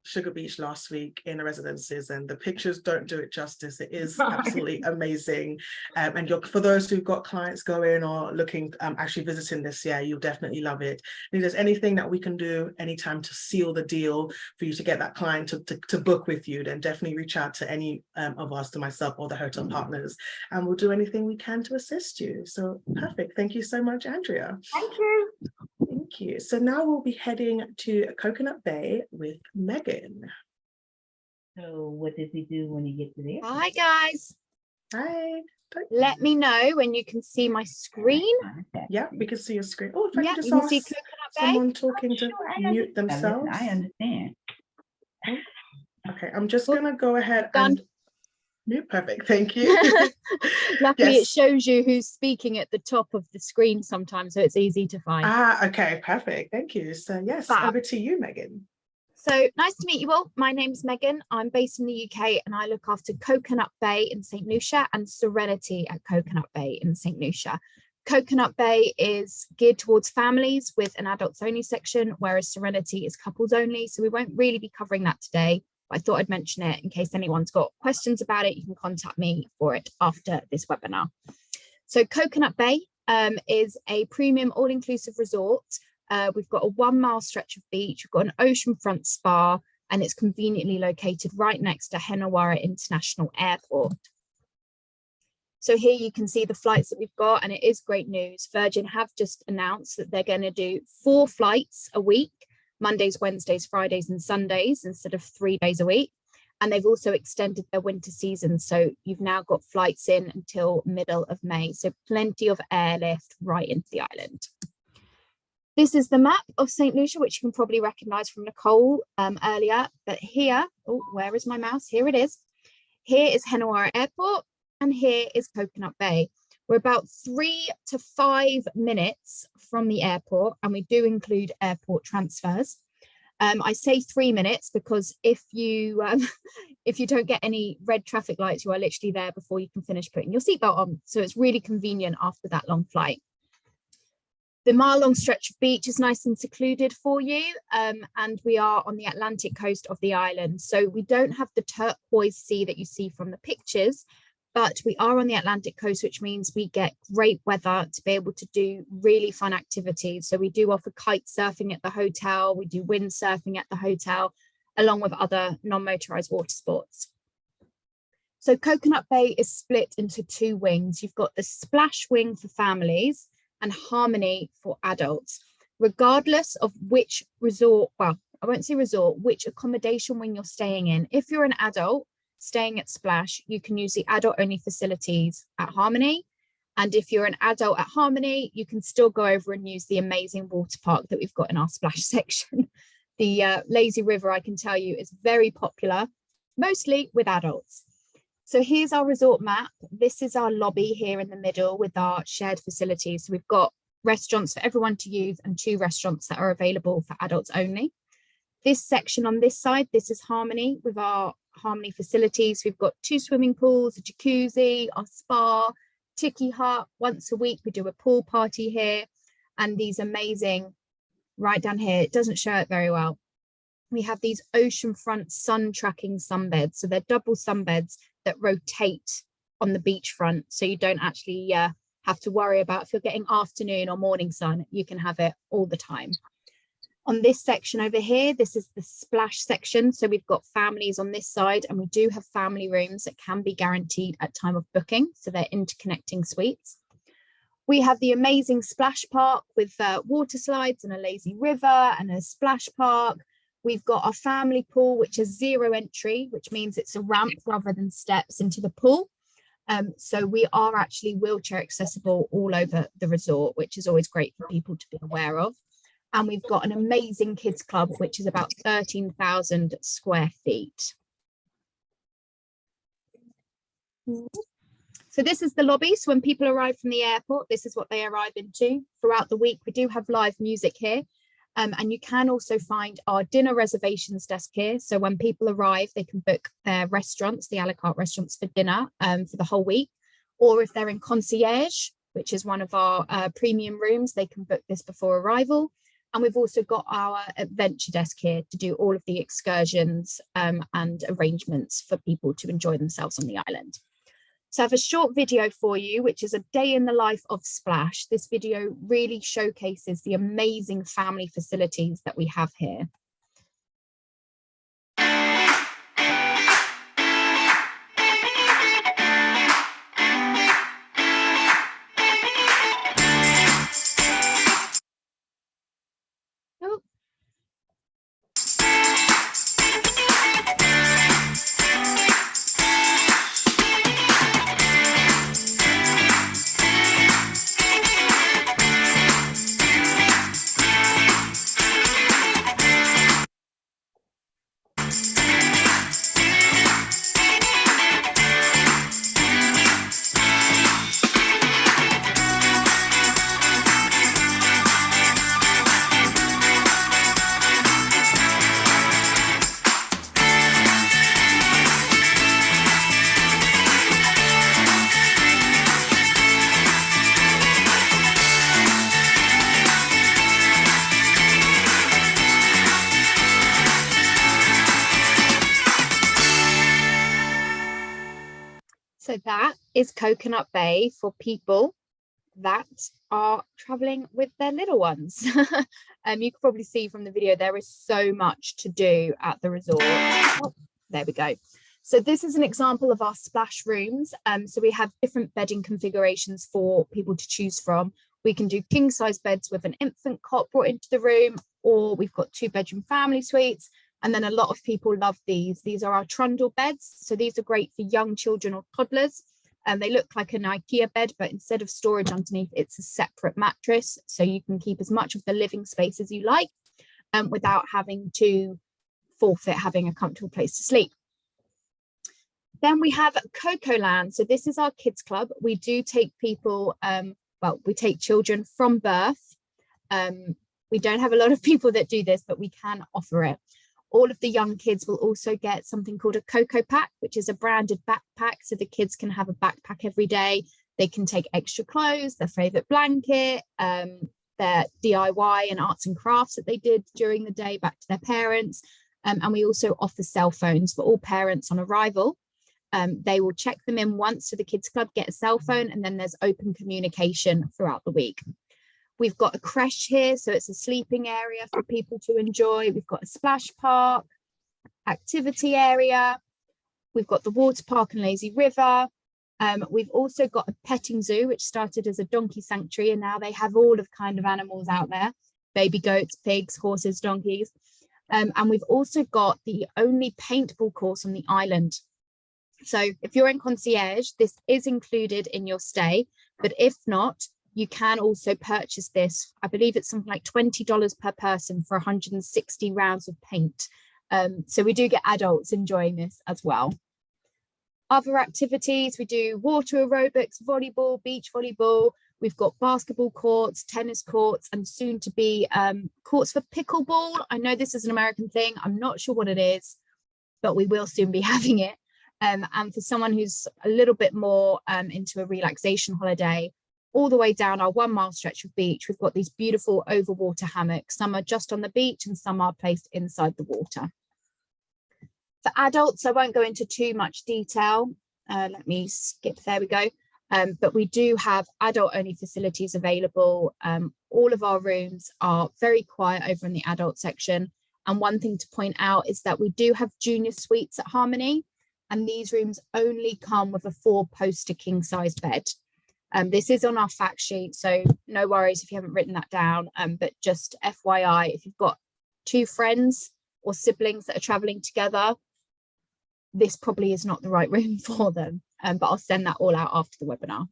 A: Sugar Beach last week in the residences, and the pictures don't do it justice. It is absolutely amazing. And for those who've got clients going or looking, actually visiting this year, you'll definitely love it. And if there's anything that we can do anytime to seal the deal for you to get that client to book with you, then definitely reach out to any of us, to myself or the hotel partners, and we'll do anything we can to assist you. So perfect. Thank you so much, Andrea.
B: Thank you.
A: Thank you. So now we'll be heading to Coconut Bay with Megan.
C: So what does he do when he gets there?
E: Hi guys.
A: Hi.
E: Let me know when you can see my screen.
A: Yeah, we can see your screen. Oh, if I
E: Yeah,
A: can just
E: you can
A: ask
E: see Coconut Bay.
A: someone talking to mute themselves.
C: I understand.
A: Okay, I'm just gonna go ahead
E: Done.
A: and mute. Perfect. Thank you.
E: Luckily,
A: Yes.
E: it shows you who's speaking at the top of the screen sometimes, so it's easy to find.
A: Okay, perfect. Thank you. So yes,
E: Fab.
A: over to you, Megan.
E: So nice to meet you all. My name's Megan. I'm based in the UK and I look after Coconut Bay in Saint Lucia and Serenity at Coconut Bay in Saint Lucia. Coconut Bay is geared towards families with an adults only section, whereas Serenity is couples only. So we won't really be covering that today. I thought I'd mention it in case anyone's got questions about it. You can contact me for it after this webinar. So Coconut Bay is a premium all-inclusive resort. We've got a 1 mile stretch of beach. We've got an oceanfront spa, and it's conveniently located right next to Henawara International Airport. So here you can see the flights that we've got, and it is great news. Virgin have just announced that they're going to do 4 flights a week, Mondays, Wednesdays, Fridays and Sundays instead of 3 days a week. And they've also extended their winter season. So you've now got flights in until middle of May. So plenty of airlift right into the island. This is the map of Saint Lucia, which you can probably recognize from Nicole earlier. But here, oh, where is my mouse? Here it is. Here is Henawara Airport and here is Coconut Bay. We're about 3 to 5 minutes from the airport, and we do include airport transfers. I say 3 minutes because if you don't get any red traffic lights, you are literally there before you can finish putting your seatbelt on. So it's really convenient after that long flight. The mile-long stretch of beach is nice and secluded for you, and we are on the Atlantic coast of the island. So we don't have the turquoise sea that you see from the pictures, but we are on the Atlantic coast, which means we get great weather to be able to do really fun activities. So we do offer kite surfing at the hotel, we do windsurfing at the hotel, along with other non-motorized water sports. So Coconut Bay is split into two wings. You've got the Splash wing for families and Harmony for adults. Regardless of which resort, well, I won't say resort, which accommodation wing you're staying in. If you're an adult staying at Splash, you can use the adult only facilities at Harmony. And if you're an adult at Harmony, you can still go over and use the amazing water park that we've got in our Splash section. The lazy river, I can tell you, is very popular, mostly with adults. So here's our resort map. This is our lobby here in the middle with our shared facilities. So we've got restaurants for everyone to use and 2 restaurants that are available for adults only. This section on this side, this is Harmony with our Harmony facilities. We've got 2 swimming pools, a jacuzzi, our spa, tiki hut. Once a week we do a pool party here, and these amazing, right down here, it doesn't show it very well, we have these oceanfront sun tracking sunbeds. So they're double sunbeds that rotate on the beachfront, so you don't actually have to worry about if you're getting afternoon or morning sun. You can have it all the time. On this section over here, this is the Splash section. So we've got families on this side, and we do have family rooms that can be guaranteed at time of booking. So they're interconnecting suites. We have the amazing Splash Park with water slides and a lazy river and a splash park. We've got our family pool, which is 0 entry, which means it's a ramp rather than steps into the pool. So we are actually wheelchair accessible all over the resort, which is always great for people to be aware of. And we've got an amazing kids club, which is about 13,000 square feet. So this is the lobby. So when people arrive from the airport, this is what they arrive into. Throughout the week, we do have live music here. And you can also find our dinner reservations desk here. So when people arrive, they can book their restaurants, the a la carte restaurants for dinner for the whole week. Or if they're in concierge, which is one of our premium rooms, they can book this before arrival. And we've also got our adventure desk here to do all of the excursions and arrangements for people to enjoy themselves on the island. So I have a short video for you, which is a day in the life of Splash. This video really showcases the amazing family facilities that we have here. So that is Coconut Bay for people that are traveling with their little ones. You can probably see from the video, there is so much to do at the resort. Oh, there we go. So this is an example of our Splash rooms. So we have different bedding configurations for people to choose from. We can do king size beds with an infant cot brought into the room, or we've got 2-bedroom family suites. And then a lot of people love these. These are our trundle beds. So these are great for young children or toddlers. And they look like an IKEA bed, but instead of storage underneath, it's a separate mattress. So you can keep as much of the living space as you like without having to forfeit having a comfortable place to sleep. Then we have Coco Land. So this is our kids club. We do take people, we take children from birth. We don't have a lot of people that do this, but we can offer it. All of the young kids will also get something called a Coco Pack, which is a branded backpack. So the kids can have a backpack every day. They can take extra clothes, their favorite blanket, their DIY and arts and crafts that they did during the day back to their parents. And we also offer cell phones for all parents on arrival. They will check them in once to the kids club, get a cell phone, and then there's open communication throughout the week. We've got a creche here, so it's a sleeping area for people to enjoy. We've got a splash park, activity area. We've got the water park and lazy river. We've also got a petting zoo, which started as a donkey sanctuary, and now they have all of kind of animals out there, baby goats, pigs, horses, donkeys. And we've also got the only paintball course on the island. So if you're in concierge, this is included in your stay, but if not, you can also purchase this. I believe it's something like $20 per person for 160 rounds of paint. So we do get adults enjoying this as well. Other activities, we do water aerobics, volleyball, beach volleyball. We've got basketball courts, tennis courts, and soon to be courts for pickleball. I know this is an American thing. I'm not sure what it is, but we will soon be having it. And for someone who's a little bit more into a relaxation holiday, all the way down our 1 mile stretch of beach, we've got these beautiful overwater hammocks. Some are just on the beach and some are placed inside the water. For adults, I won't go into too much detail. Let me skip, there we go. But we do have adult-only facilities available. All of our rooms are very quiet over in the adult section. And one thing to point out is that we do have junior suites at Harmony, and these rooms only come with a 4-poster king-sized bed. This is on our fact sheet, so no worries if you haven't written that down. But just FYI, if you've got 2 friends or siblings that are traveling together, this probably is not the right room for them, but I'll send that all out after the webinar.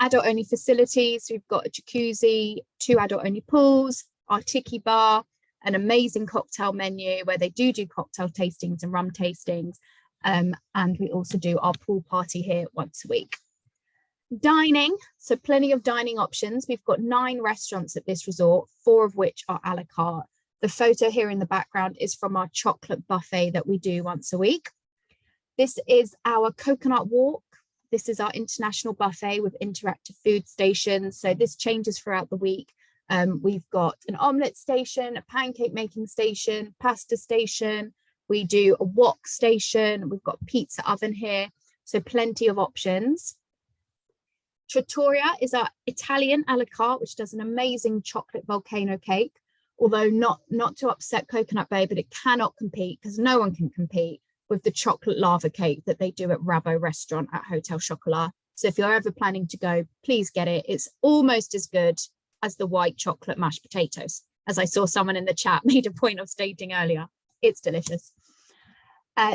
E: Adult only facilities, we've got a jacuzzi, 2 adult only pools, our tiki bar, an amazing cocktail menu where they do cocktail tastings and rum tastings. And we also do our pool party here once a week. Dining, so plenty of dining options. We've got 9 restaurants at this resort, 4 of which are a la carte. The photo here in the background is from our chocolate buffet that we do once a week. This is our coconut walk. This is our international buffet with interactive food stations. So this changes throughout the week. We've got an omelette station, a pancake making station, pasta station. We do a wok station. We've got a pizza oven here. So plenty of options. Trattoria is our Italian a la carte, which does an amazing chocolate volcano cake. Although not to upset Coconut Bay, but it cannot compete, because no one can compete with the chocolate lava cake that they do at Rabo restaurant at Hotel Chocolat. So if you're ever planning to go, please get it. It's almost as good as the white chocolate mashed potatoes, as I saw someone in the chat made a point of stating earlier. It's delicious.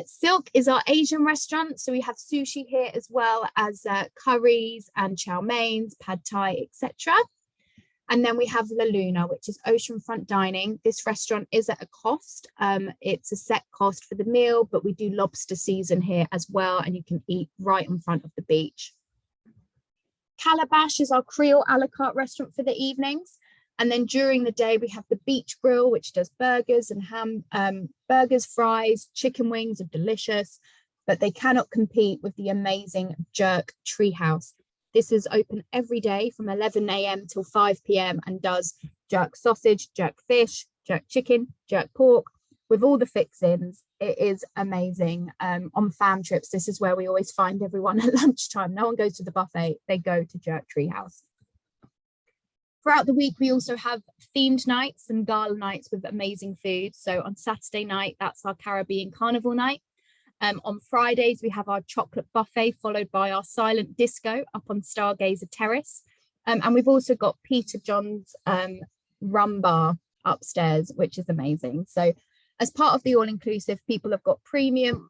E: Silk is our Asian restaurant. So we have sushi here as well as curries and chow mains, pad thai, etc. And then we have La Luna, which is oceanfront dining. This restaurant is at a cost. It's a set cost for the meal, but we do lobster season here as well, and you can eat right in front of the beach. Calabash is our Creole a la carte restaurant for the evenings. And then during the day, we have the Beach Grill, which does burgers and ham, burgers, fries, chicken wings are delicious, but they cannot compete with the amazing Jerk Treehouse. This is open every day from 11 a.m. till 5 p.m. and does jerk sausage, jerk fish, jerk chicken, jerk pork with all the fixins. It is amazing. On fam trips, this is where we always find everyone at lunchtime. No one goes to the buffet, they go to Jerk Treehouse. Throughout the week, we also have themed nights and gala nights with amazing food. So on Saturday night, that's our Caribbean Carnival night. On Fridays, we have our chocolate buffet, followed by our silent disco up on Stargazer Terrace. And we've also got Peter John's rum bar upstairs, which is amazing. So as part of the all-inclusive, people have got premium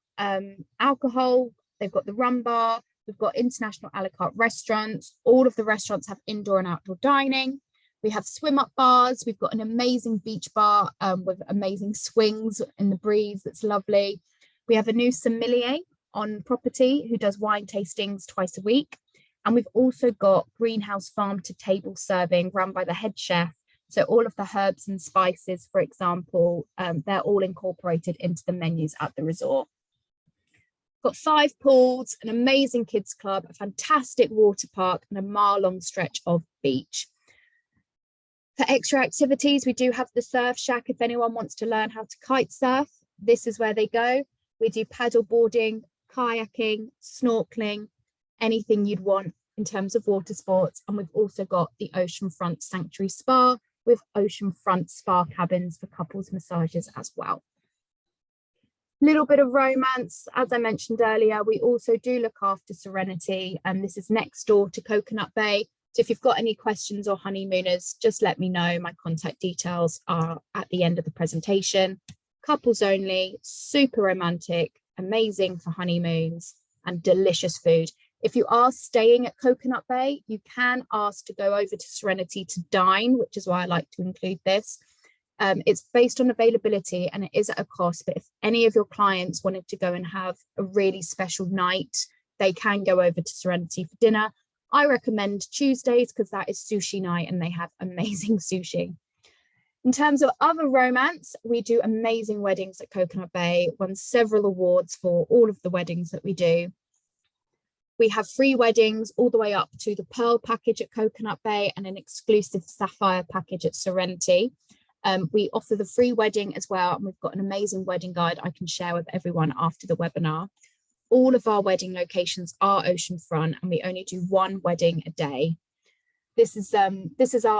E: alcohol, they've got the rum bar, we've got international a la carte restaurants. All of the restaurants have indoor and outdoor dining. We have swim-up bars. We've got an amazing beach bar with amazing swings in the breeze. That's lovely. We have a new sommelier on property who does wine tastings twice a week. And we've also got greenhouse farm to table serving run by the head chef. So all of the herbs and spices, for example, they're all incorporated into the menus at the resort. Got 5 pools, an amazing kids club, a fantastic water park, and a mile-long stretch of beach. For extra activities, we do have the surf shack. If anyone wants to learn how to kite surf, this is where they go. We do paddle boarding, kayaking, snorkeling, anything you'd want in terms of water sports. And we've also got the Oceanfront Sanctuary Spa with oceanfront spa cabins for couples massages as well. Little bit of romance, as I mentioned earlier, we also do look after Serenity, and this is next door to Coconut Bay. So if you've got any questions or honeymooners, just let me know. My contact details are at the end of the presentation. Couples only, super romantic, amazing for honeymoons, and delicious food. If you are staying at Coconut Bay, you can ask to go over to Serenity to dine, which is why I like to include this. It's based on availability and it is at a cost, but if any of your clients wanted to go and have a really special night, they can go over to Serenity for dinner. I recommend Tuesdays because that is sushi night and they have amazing sushi. In terms of other romance, we do amazing weddings at Coconut Bay, won several awards for all of the weddings that we do. We have free weddings all the way up to the Pearl package at Coconut Bay and an exclusive Sapphire package at Serenity. We offer the free wedding as well, and we've got an amazing wedding guide I can share with everyone after the webinar. All of our wedding locations are oceanfront and we only do one wedding a day. This is our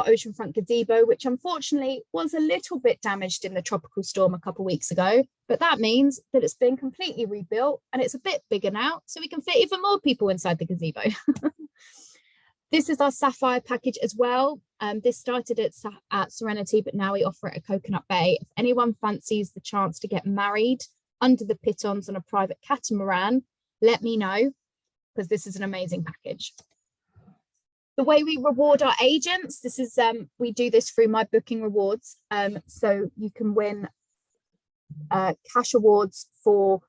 E: oceanfront gazebo, which unfortunately was a little bit damaged in the tropical storm a couple of weeks ago, but that means that it's been completely rebuilt and it's a bit bigger now, so we can fit even more people inside the gazebo. This is our Sapphire package as well. This started at Serenity, but now we offer it at Coconut Bay. If anyone fancies the chance to get married under the pitons on a private catamaran, let me know, because this is an amazing package. The way we reward our agents, this is we do this through My Booking Rewards. So you can win cash awards for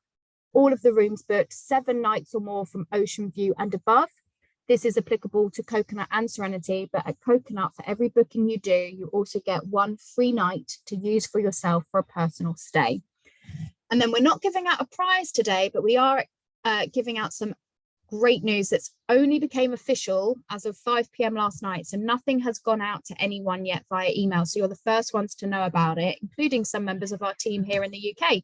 E: all of the rooms booked 7 nights or more from Ocean View and above. This is applicable to Coconut and Serenity, but at Coconut, for every booking you do, you also get 1 free night to use for yourself for a personal stay. And then we're not giving out a prize today, but we are giving out some great news that's only became official as of 5 p.m. last night. So nothing has gone out to anyone yet via email. So you're the first ones to know about it, including some members of our team here in the UK.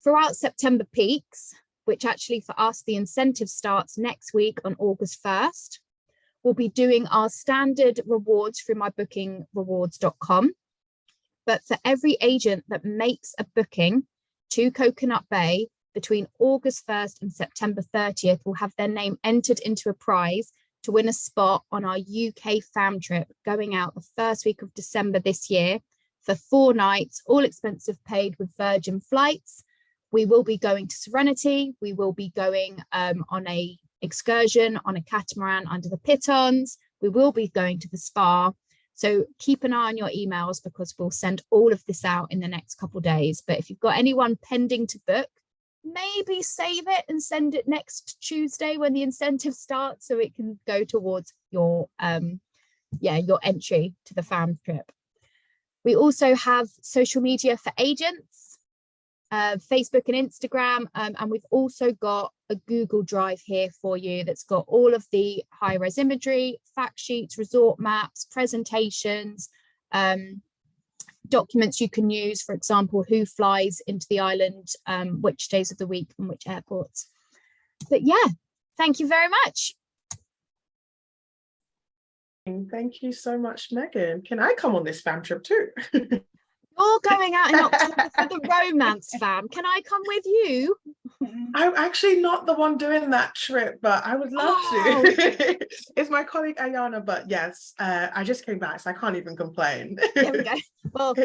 E: Throughout September peaks, which actually for us, the incentive starts next week on August 1st. We'll be doing our standard rewards through mybooking.rewards.com. But for every agent that makes a booking to Coconut Bay between August 1st and September 30th, will have their name entered into a prize to win a spot on our UK fam trip going out the first week of December this year for 4 nights, all expenses paid with Virgin flights. We will be going to Serenity. We will be going on a excursion on a catamaran under the pitons. We will be going to the spa. So keep an eye on your emails because we'll send all of this out in the next couple of days. But if you've got anyone pending to book, maybe save it and send it next Tuesday when the incentive starts so it can go towards your your entry to the fam trip. We also have social media for agents, Facebook and Instagram, and we've also got a Google Drive here for you that's got all of the high-res imagery, fact sheets, resort maps, presentations, documents you can use, for example, who flies into the island, which days of the week and which airports. But yeah, thank you very much.
A: Thank you so much, Megan. Can I come on this fam trip too?
E: You're going out in October for the romance fam. Can I come with you?
A: I'm actually not the one doing that trip, but I would love to. It's my colleague Ayana, but yes, I just came back, so I can't even complain.
E: There we go. Well,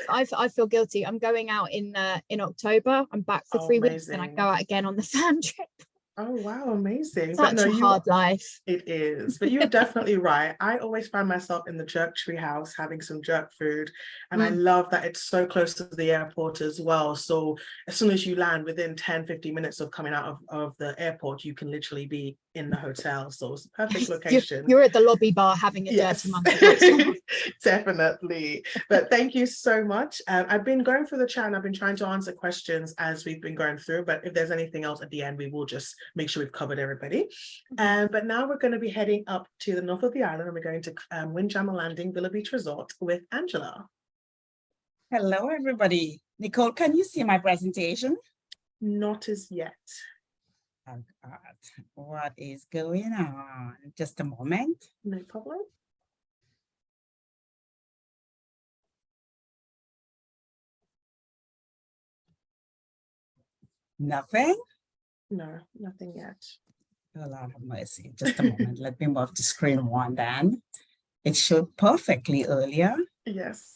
E: I feel guilty. I'm going out in October. I'm back for 3 weeks, and I go out again on the fam trip.
A: Oh wow, amazing.
E: Such a hard life.
A: It is, but you're definitely right. I always find myself in the jerk tree house having some jerk food, and I love that it's so close to the airport as well. So as soon as you land, within 10-15 minutes of coming out of the airport, you can literally be in the hotel. So it's a perfect location.
E: You're at the lobby bar having a dirty monkey.
A: Definitely. But thank you so much. I've been going through the chat and I've been trying to answer questions as we've been going through, but if there's anything else at the end, we will just make sure we've covered everybody. But now we're going to be heading up to the north of the island and we're going to Windjammer Landing Villa Beach Resort with Angela.
F: Hello, everybody. Nicole, can you see my presentation?
A: Not as yet.
F: Oh God, what is going on? Just a moment.
A: No problem.
F: Nothing?
A: No, nothing yet.
F: Oh, Lord have mercy. Just a moment. Let me move to screen one then. It showed perfectly earlier.
A: Yes.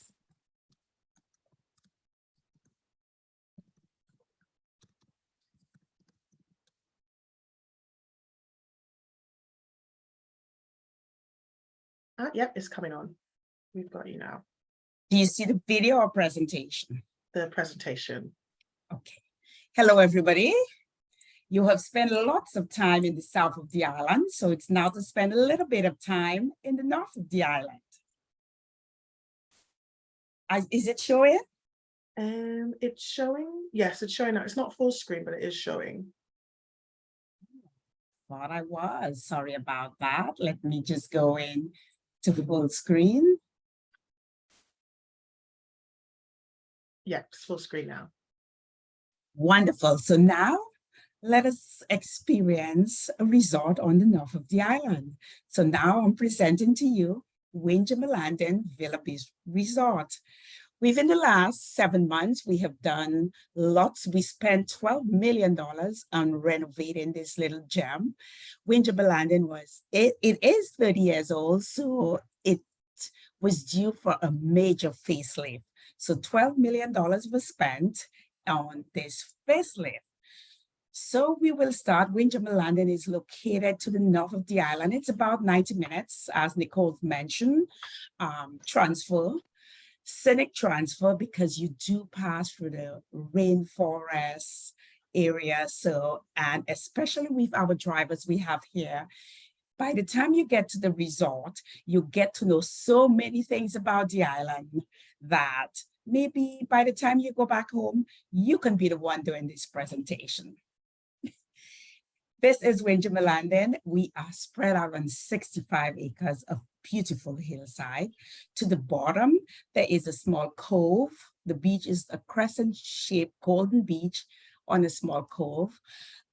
A: Yep, it's coming on. We've got you now.
F: Do you see the video or presentation?
A: The presentation.
F: Okay. Hello, everybody. You have spent lots of time in the south of the island, so it's now to spend a little bit of time in the north of the island. Is it showing?
A: It's showing. Yes, it's showing now. It's not full screen, but it is showing.
F: Thought I was. Sorry about that. Let me just go in to full screen.
A: Yeah, it's full screen now.
F: Wonderful. So now let us experience a resort on the north of the island. So now I'm presenting to you Windjamalanden Villa Beach Resort. Within the last 7 months, we have done lots. We spent $12 million on renovating this little gem. Windjamalanden it is 30 years old, so it was due for a major facelift. So $12 million was spent on this facelift. So we will start. Windjamalanden is located to the north of the island. It's about 90 minutes, as Nicole mentioned, scenic transfer, because you do pass through the rainforest area. So, and especially with our drivers we have here, by the time you get to the resort, you get to know so many things about the island that maybe by the time you go back home, you can be the one doing this presentation. This is Windjamalanden. We are spread out on 65 acres of beautiful hillside. To the bottom, there is a small cove. The beach is a crescent-shaped golden beach on a small cove.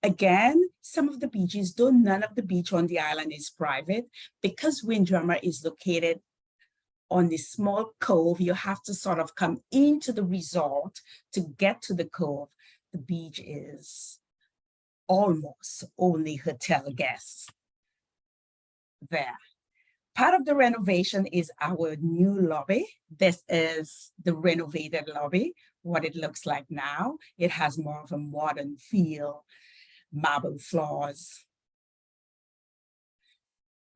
F: Again, some of the beaches, though none of the beach on the island is private, because Windjammer is located on this small cove, you have to sort of come into the resort to get to the cove. The beach is almost only hotel guests there. Part of the renovation is our new lobby. This is the renovated lobby, what it looks like now. It has more of a modern feel, marble floors.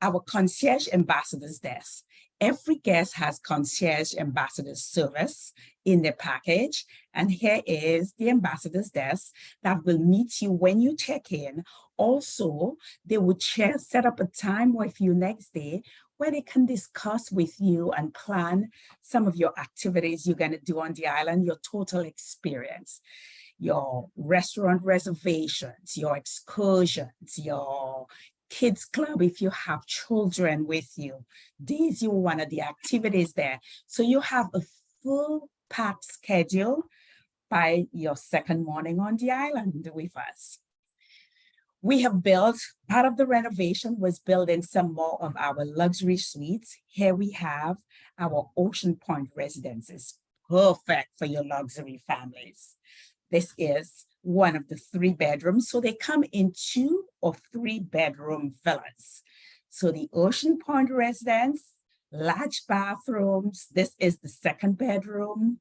F: Our concierge ambassador's desk. Every guest has concierge ambassador's service in their package. And here is the ambassador's desk that will meet you when you check in. Also, they would set up a time with you next day where they can discuss with you and plan some of your activities you're going to do on the island, your total experience, your restaurant reservations, your excursions, your kids club if you have children with you, days you want to the activities there. So you have a full packed schedule by your second morning on the island with us. We have built, part of the renovation was building some more of our luxury suites. Here we have our Ocean Point residences, perfect for your luxury families. This is one of the 3 bedrooms. So they come in 2 or 3 bedroom villas. So the Ocean Point residence, large bathrooms. This is the 2nd bedroom.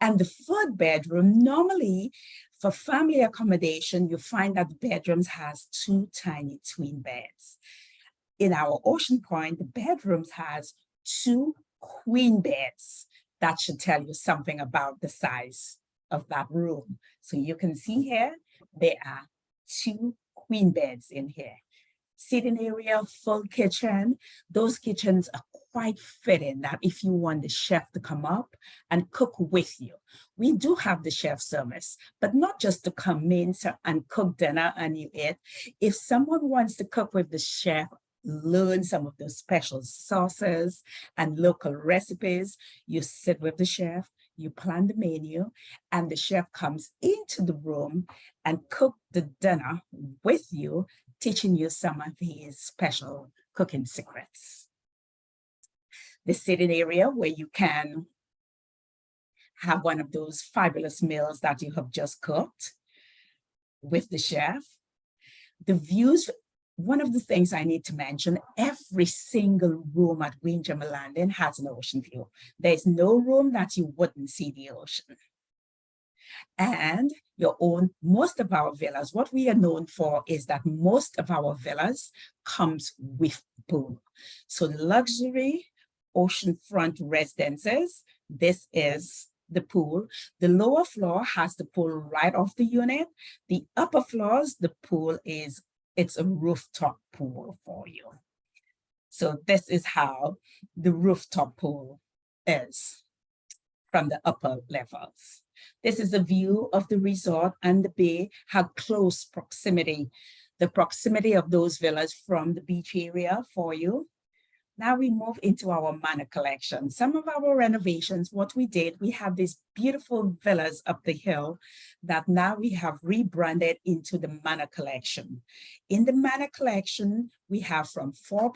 F: And the 3rd bedroom, normally for family accommodation, you find that the bedrooms has 2 tiny twin beds. In our Ocean Point, the bedrooms has 2 queen beds. That should tell you something about the size of that room. So you can see here, there are 2 queen beds in here. Sitting area, full kitchen. Those kitchens are quite fitting that if you want the chef to come up and cook with you. We do have the chef service, but not just to come in and cook dinner and you eat. If someone wants to cook with the chef, learn some of those special sauces and local recipes, you sit with the chef, you plan the menu, and the chef comes into the room and cook the dinner with you, teaching you some of his special cooking secrets. The sitting area where you can have one of those fabulous meals that you have just cooked. with the chef. The views, one of the things I need to mention, every single room at Windjammer Landing has an ocean view. There's no room that you wouldn't see the ocean. And your own, most of our villas, what we are known for is that most of our villas comes with pool. So luxury oceanfront residences, this is the pool. The lower floor has the pool right off the unit. The upper floors, the pool is, it's a rooftop pool for you. So this is how the rooftop pool is from the upper levels. This is a view of the resort and the bay, how close proximity, the proximity of those villas from the beach area for you. Now we move into our manor collection. Some of our renovations, what we did, we have these beautiful villas up the hill that now we have rebranded into the manor collection. In the manor collection, we have from 3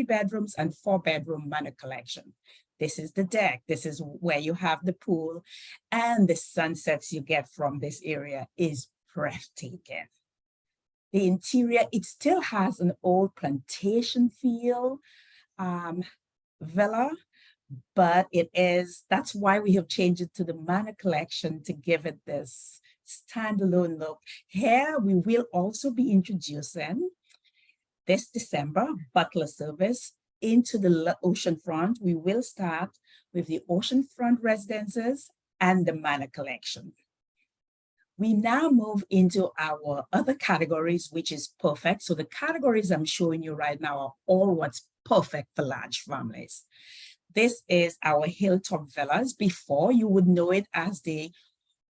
F: bedrooms and 4-bedroom manor collection. This is the deck. This is where you have the pool, and the sunsets you get from this area is breathtaking. The interior, it still has an old plantation feel, villa, but it is, that's why we have changed it to the manor collection to give it this standalone look. Here we will also be introducing this December butler service into the oceanfront. We will start with the oceanfront residences and the manor collection. We now move into our other categories, which is perfect. So the categories I'm showing you right now are all what's perfect for large families. This is our hilltop villas. Before, you would know it as the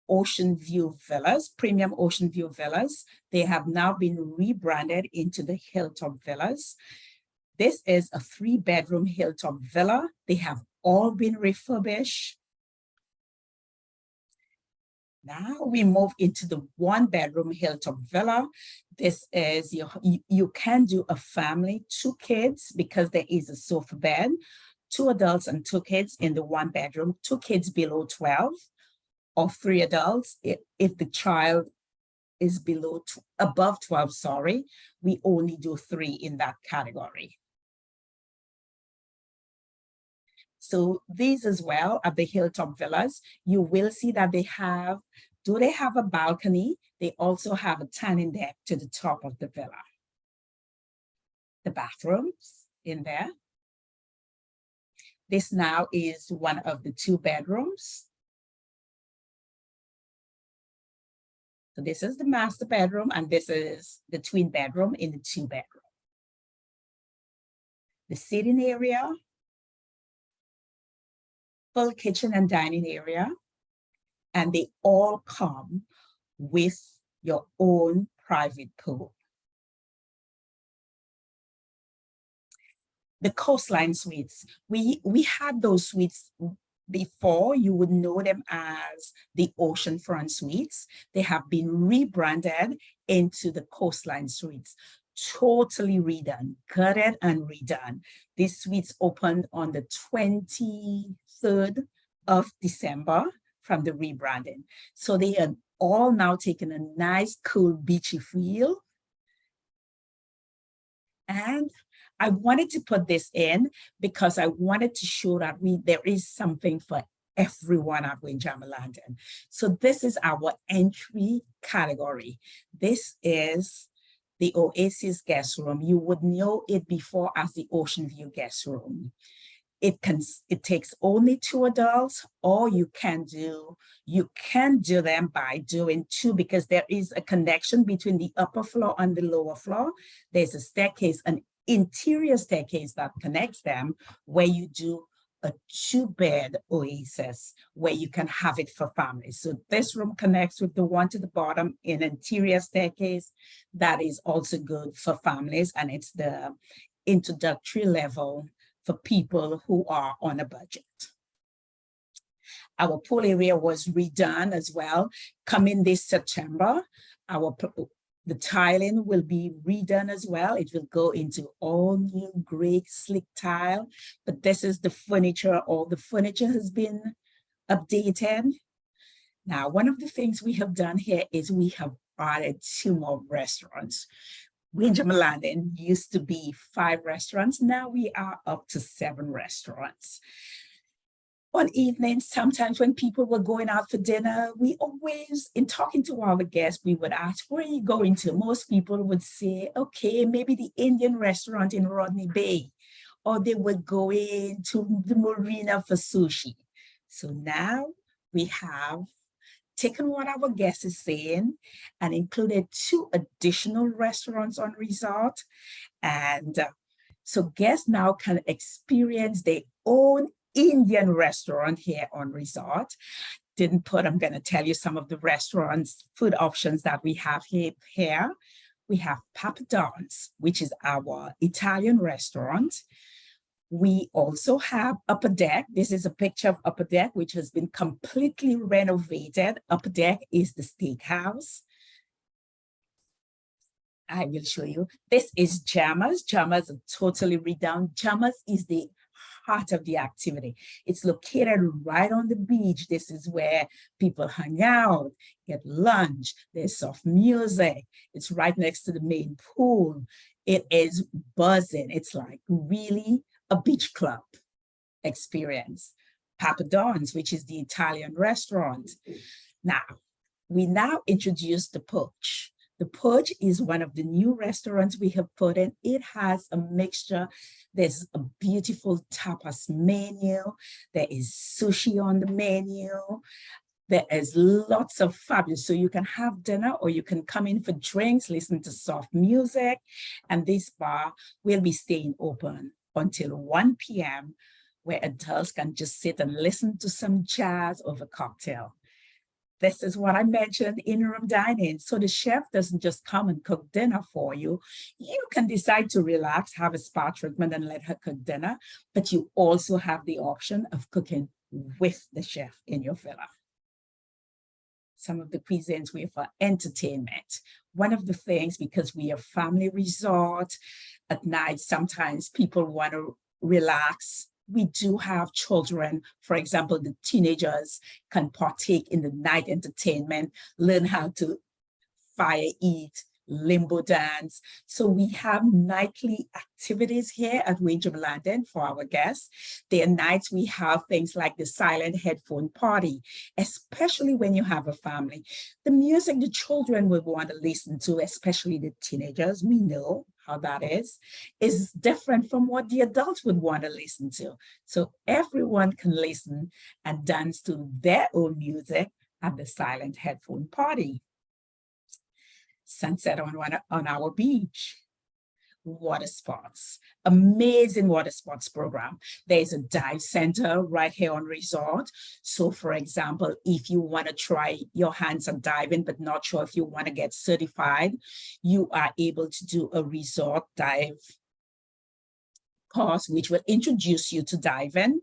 F: ocean view villas, premium ocean view villas. They have now been rebranded into the hilltop villas. This is a 3-bedroom hilltop villa. They have all been refurbished. Now we move into the 1-bedroom hilltop villa. This is, you can do a family, 2 kids, because there is a sofa bed, 2 adults and 2 kids in the 1-bedroom, 2 kids below 12, or 3 adults. If the child is above 12, sorry, we only do 3 in that category. So these as well are the hilltop villas. You will see that they have a balcony? They also have a tanning deck to the top of the villa. The bathrooms in there. This now is one of the 2 bedrooms. So this is the master bedroom, and this is the twin bedroom in the 2-bedroom. The sitting area, full kitchen and dining area, and they all come with your own private pool. The coastline suites, we had those suites before. You would know them as the oceanfront suites. They have been rebranded into the coastline suites. Totally redone, gutted and redone. These suites opened on the 23rd of December from the rebranding. So they are all now taking a nice, cool, beachy feel. And I wanted to put this in because I wanted to show that there is something for everyone at Windjammer Landing. So this is our entry category. This is the Oasis guest room. You would know it before as the Ocean View guest room. It takes only 2 adults, or you can do them by doing 2, because there is a connection between the upper floor and the lower floor. There's a staircase, an interior staircase that connects them, where you do a 2-bed Oasis where you can have it for families. So this room connects with the one to the bottom in interior staircase. That is also good for families, and it's the introductory level for people who are on a budget. Our pool area was redone as well. Coming this September, the tiling will be redone as well. It will go into all new gray slick tile, but this is the furniture. All the furniture has been updated. Now, one of the things we have done here is we have added 2 more restaurants. Windjammer Landing used to be 5 restaurants. Now we are up to 7 restaurants. On evenings, sometimes when people were going out for dinner, we always, in talking to our guests, we would ask, where are you going to? Most people would say, okay, maybe the Indian restaurant in Rodney Bay, or they would go into the marina for sushi. So now we have taken what our guest is saying and included 2 additional restaurants on resort. And so guests now can experience their own Indian restaurant here on resort. I'm going to tell you some of the restaurants, food options that we have here. We have Papa Don's, which is our Italian restaurant. We also have Upper Deck. This is a picture of Upper Deck, which has been completely renovated. Upper Deck is the steakhouse. I will show you. This is Jammers. Jammers are totally redone. Jammers is the heart of the activity. It's located right on the beach. This is where people hang out, get lunch. There's soft music. It's right next to the main pool. It is buzzing. It's like really a beach club experience. Papa Don's, which is the Italian restaurant. Now, we now introduce the Perch. The Perch is one of the new restaurants we have put in. It has a mixture. There's a beautiful tapas menu. There is sushi on the menu. There is lots of fabulous. So you can have dinner or you can come in for drinks, listen to soft music. And this bar will be staying open until 1 p.m. where adults can just sit and listen to some jazz over cocktail. This is what I mentioned, in-room dining. So the chef doesn't just come and cook dinner for you. You can decide to relax, have a spa treatment and let her cook dinner, but you also have the option of cooking with the chef in your villa. Some of the cuisines we have for entertainment. One of the things, because we are a family resort, at night, sometimes people want to relax. We do have children, for example, the teenagers can partake in the night entertainment, learn how to fire eat, limbo dance. So we have nightly activities here at Windjammer Landing for our guests. There are nights we have things like the silent headphone party, especially when you have a family. The music the children will want to listen to, especially the teenagers, we know how that is different from what the adults would want to listen to. So everyone can listen and dance to their own music at the silent headphone party. Sunset on our beach. Water sports, amazing water sports program. There's a dive center right here on resort. So for example, if you want to try your hands on diving, but not sure if you want to get certified, you are able to do a resort dive course, which will introduce you to diving.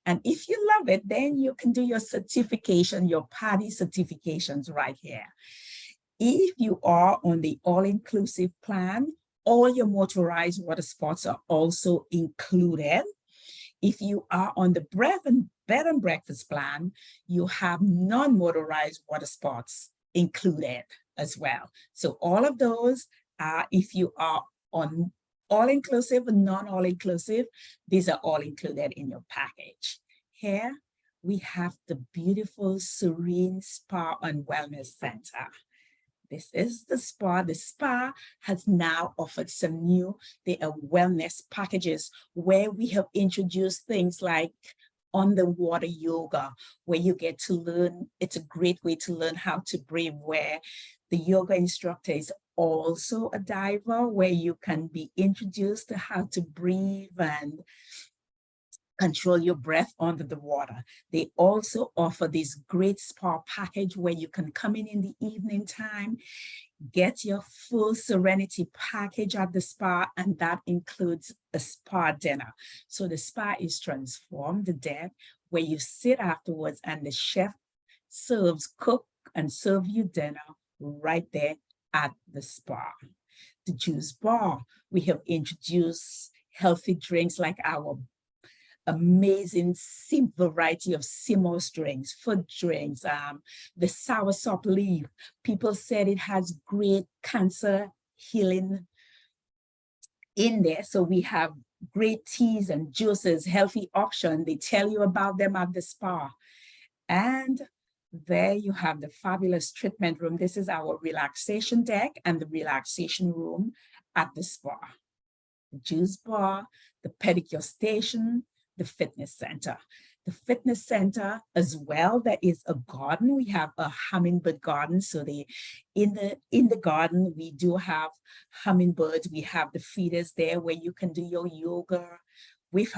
F: And if you love it, then you can do your certification, your PADI certifications right here. If you are on the all-inclusive plan, all your motorized water sports are also included. If you are on the bed and breakfast plan, you have non-motorized water sports included as well. So all of those are, if you are on all-inclusive and non-all-inclusive, these are all included in your package. Here, we have the beautiful Serene Spa and Wellness Center. This is the spa. The spa has now offered some new wellness packages where we have introduced things like underwater yoga, where you get to learn. It's a great way to learn how to breathe, where the yoga instructor is also a diver, where you can be introduced to how to breathe and control your breath under the water. They also offer this great spa package where you can come in the evening time, get your full serenity package at the spa, and that includes a spa dinner. So the spa is transformed, the deck, where you sit afterwards and the chef cook and serve you dinner right there at the spa. The juice bar, we have introduced healthy drinks like our amazing variety of CMOS drinks, food drinks, the soursop leaf. People said it has great cancer healing in there. So we have great teas and juices, healthy option. They tell you about them at the spa. And there you have the fabulous treatment room. This is our relaxation deck and the relaxation room at the spa. The juice bar, the pedicure station, the fitness center. The fitness center as well, there is a garden. We have a hummingbird garden. So in the garden, we do have hummingbirds. We have the feeders there where you can do your yoga with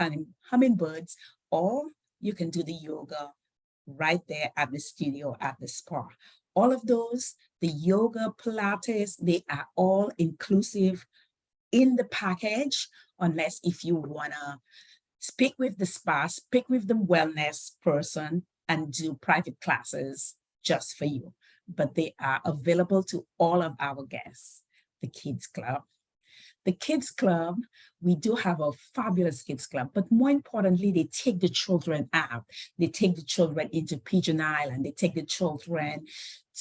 F: hummingbirds, or you can do the yoga right there at the studio at the spa. All of those, the yoga, Pilates, they are all inclusive in the package, unless if you wanna speak with the spa, speak with the wellness person and do private classes just for you. But they are available to all of our guests. The Kids Club. The Kids Club, we do have a fabulous Kids Club, but more importantly, they take the children out. They take the children into Pigeon Island. They take the children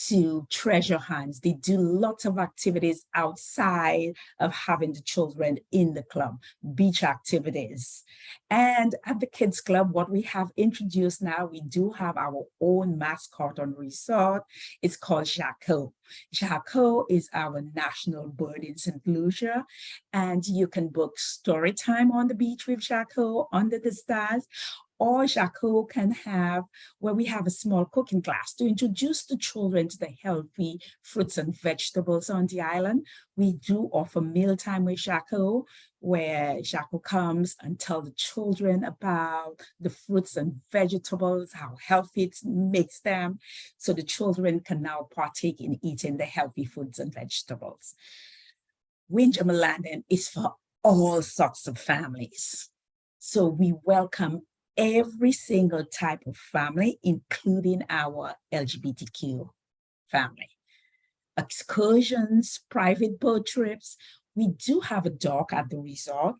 F: to Treasure Hunts. They do lots of activities outside of having the children in the club, beach activities. And at the Kids Club, what we have introduced now, we do have our own mascot on resort. It's called Jaco. Jaco is our national bird in Saint Lucia, and you can book story time on the beach with Jaco under the stars, or Jaco can have where we have a small cooking class to introduce the children to the healthy fruits and vegetables on the island. We do offer mealtime with Jaco, where Jaco comes and tell the children about the fruits and vegetables, how healthy it makes them, so the children can now partake in eating the healthy foods and vegetables. Windjammer Landing is for all sorts of families. So we welcome every single type of family, including our LGBTQ family. Excursions, private boat trips. We do have a dock at the resort,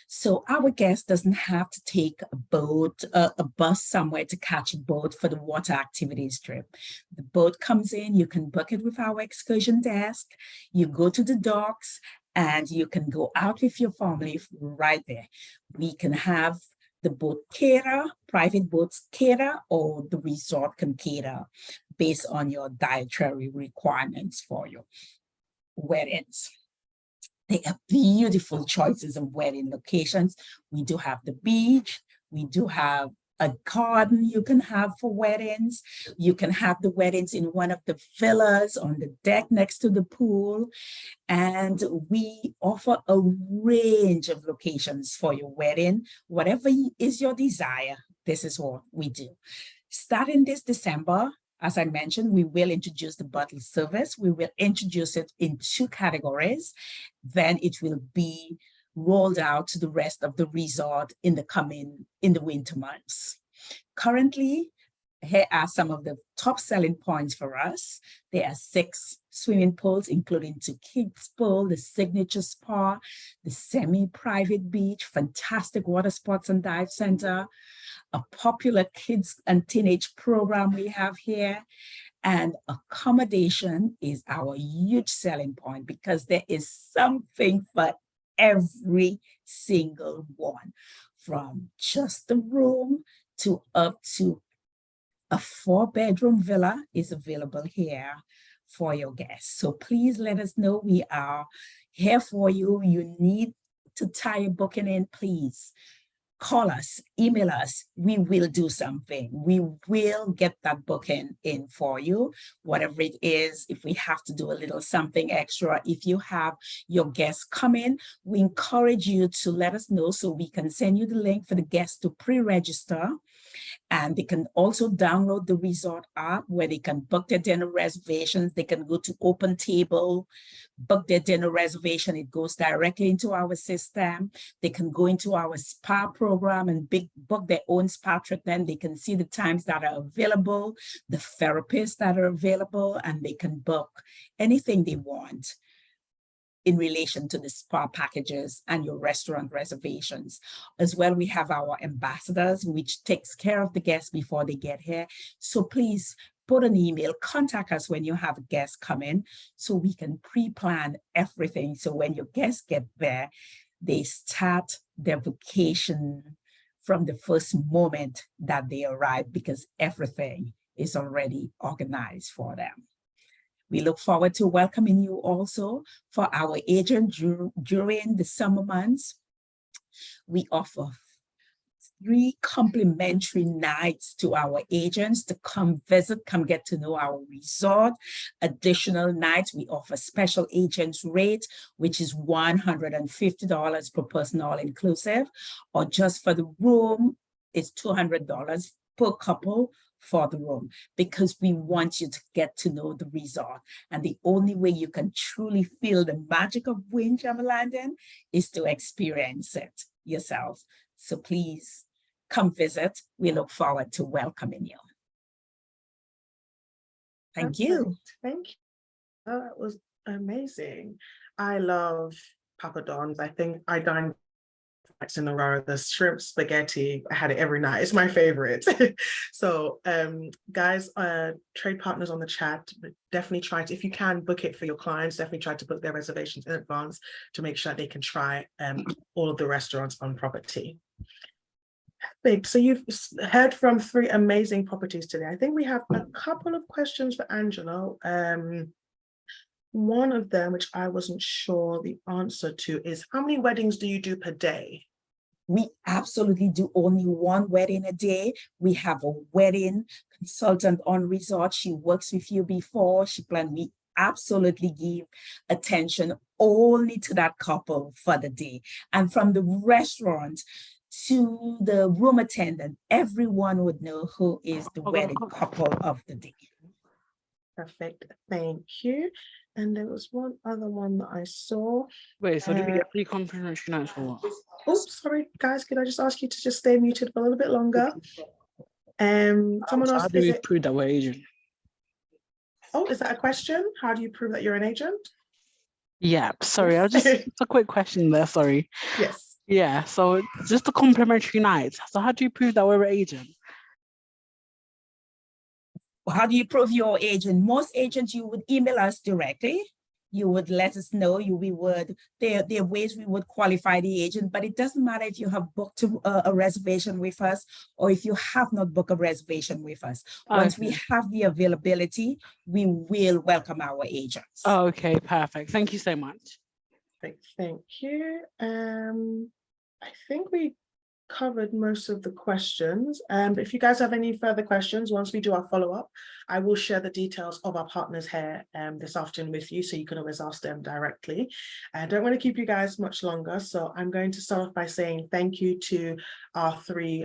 F: so our guest doesn't have to take a boat, a bus somewhere to catch a boat for the water activities trip. The boat comes in, you can book it with our excursion desk, you go to the docks, and you can go out with your family right there. We can have the boat cater, private boats cater, or the resort can cater based on your dietary requirements for your weddings. They have beautiful choices of wedding locations. We do have the beach. We do have a garden you can have for weddings. You can have the weddings in one of the villas on the deck next to the pool. And we offer a range of locations for your wedding. Whatever is your desire, this is what we do. Starting this December, as I mentioned, we will introduce the bottle service. We will introduce it in 2 categories. Then it will be rolled out to the rest of the resort in the winter months. Currently, here are some of the top selling points for us. There are 6 swimming pools, including 2 kids pool, the signature spa, the semi-private beach, fantastic water sports and dive center, a popular kids and teenage program we have here, and accommodation is our huge selling point because there is something for every single one, from just the room to up to a 4-bedroom villa is available here for your guests. So please let us know. We are here for you. You need to tie your booking in, please. Call us, email us, we will do something. We will get that booking in for you, whatever it is. If we have to do a little something extra, if you have your guests come in, we encourage you to let us know so we can send you the link for the guests to pre-register. And they can also download the resort app where they can book their dinner reservations. They can go to Open Table, book their dinner reservation. It goes directly into our system. They can go into our spa program and book their own spa treatment. They can see the times that are available, the therapists that are available, and they can book anything they want. in relation to the spa packages and your restaurant reservations. As well, we have our ambassadors, which takes care of the guests before they get here. So please put an email, contact us when you have a guest come in so we can pre-plan everything. So when your guests get there, they start their vacation from the first moment that they arrive because everything is already organized for them. We look forward to welcoming you also for our agent during the summer months. We offer 3 complimentary nights to our agents to come visit, come get to know our resort. Additional nights, we offer special agents rate, which is $150 per person, all inclusive, or just for the room, it's $200 per couple for the room, because we want you to get to know the resort. And the only way you can truly feel the magic of Windjammer Landing is to experience it yourself. So please come visit. We look forward to welcoming you. Thank you.
A: Perfect. Thank you. That was amazing. I love Papa Don's. I think I dined nights in a row. The shrimp spaghetti, I had it every night. It's my favorite. So guys, trade partners on the chat, definitely try to, if you can, book it for your clients. Definitely try to book their reservations in advance to make sure they can try all of the restaurants on property. Perfect. So you've heard from 3 amazing properties today. I think we have a couple of questions for Angela. One of them, which I wasn't sure the answer to, is how many weddings do you do per day?
F: We absolutely do only 1 wedding a day. We have a wedding consultant on resort. She works with you before she plans. We absolutely give attention only to that couple for the day. And from the restaurant to the room attendant, everyone would know who is the wedding couple of the day.
A: Perfect. Thank you. And there was one other one that I saw.
G: Wait, so do we get 3 complimentary nights or what?
A: Oh, sorry, guys. Could I just ask you to just stay muted for a little bit longer? Someone
G: So
A: else.
G: how do we prove that we're agent?
A: Oh, is that a question? How do you prove that you're an agent?
G: Yeah, sorry, I'll just it's a quick question there, sorry.
A: Yes.
G: Yeah, so just the complimentary nights. So how do you prove that we're an agent?
F: How do you prove your agent? Most agents, you would email us directly. You would let us know. There are ways we would qualify the agent, but it doesn't matter if you have booked a reservation with us or if you have not booked a reservation with us. Once we have the availability, we will welcome our agents.
G: Okay, perfect. Thank you so much.
A: Thank you. I think we covered most of the questions. But if you guys have any further questions, once we do our follow-up, I will share the details of our partners here this afternoon with you, so you can always ask them directly. I don't want to keep you guys much longer, so I'm going to start off by saying thank you to our 3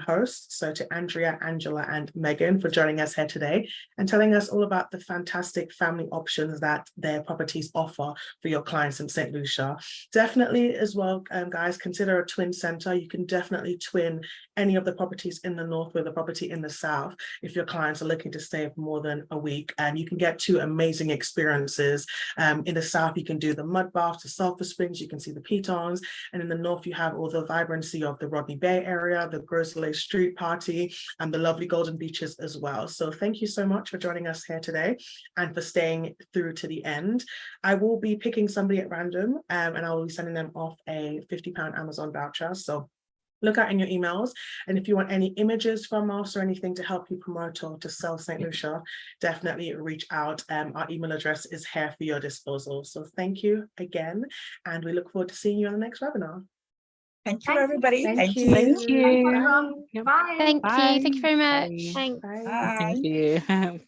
A: hosts, so to Andrea, Angela, and Megan for joining us here today and telling us all about the fantastic family options that their properties offer for your clients in St. Lucia. Definitely as well, guys, consider a twin center. You can definitely twin any of the properties in the north with a property in the south if your clients are looking to stay for more than a week, and you can get 2 amazing experiences. In the south, you can do the mud bath, the sulfur springs, you can see the pitons, and in the north you have all the vibrancy of the Rodney Bay area, the Gros Soleil street party, and the lovely golden beaches as well. So thank you so much for joining us here today and for staying through to the end. I will be picking somebody at random and I will be sending them off a £50 Amazon voucher. So look out in your emails, and if you want any images from us or anything to help you promote or to sell St. Lucia, definitely reach out. Our email address is here for your disposal. So thank you again, and we look forward to seeing you on the next webinar.
F: Thank you, everybody.
A: Thank you.
G: Thank you.
B: Bye.
E: Thank you. Thank you very much.
G: Bye.
E: Thanks.
F: Bye.
G: Thank you.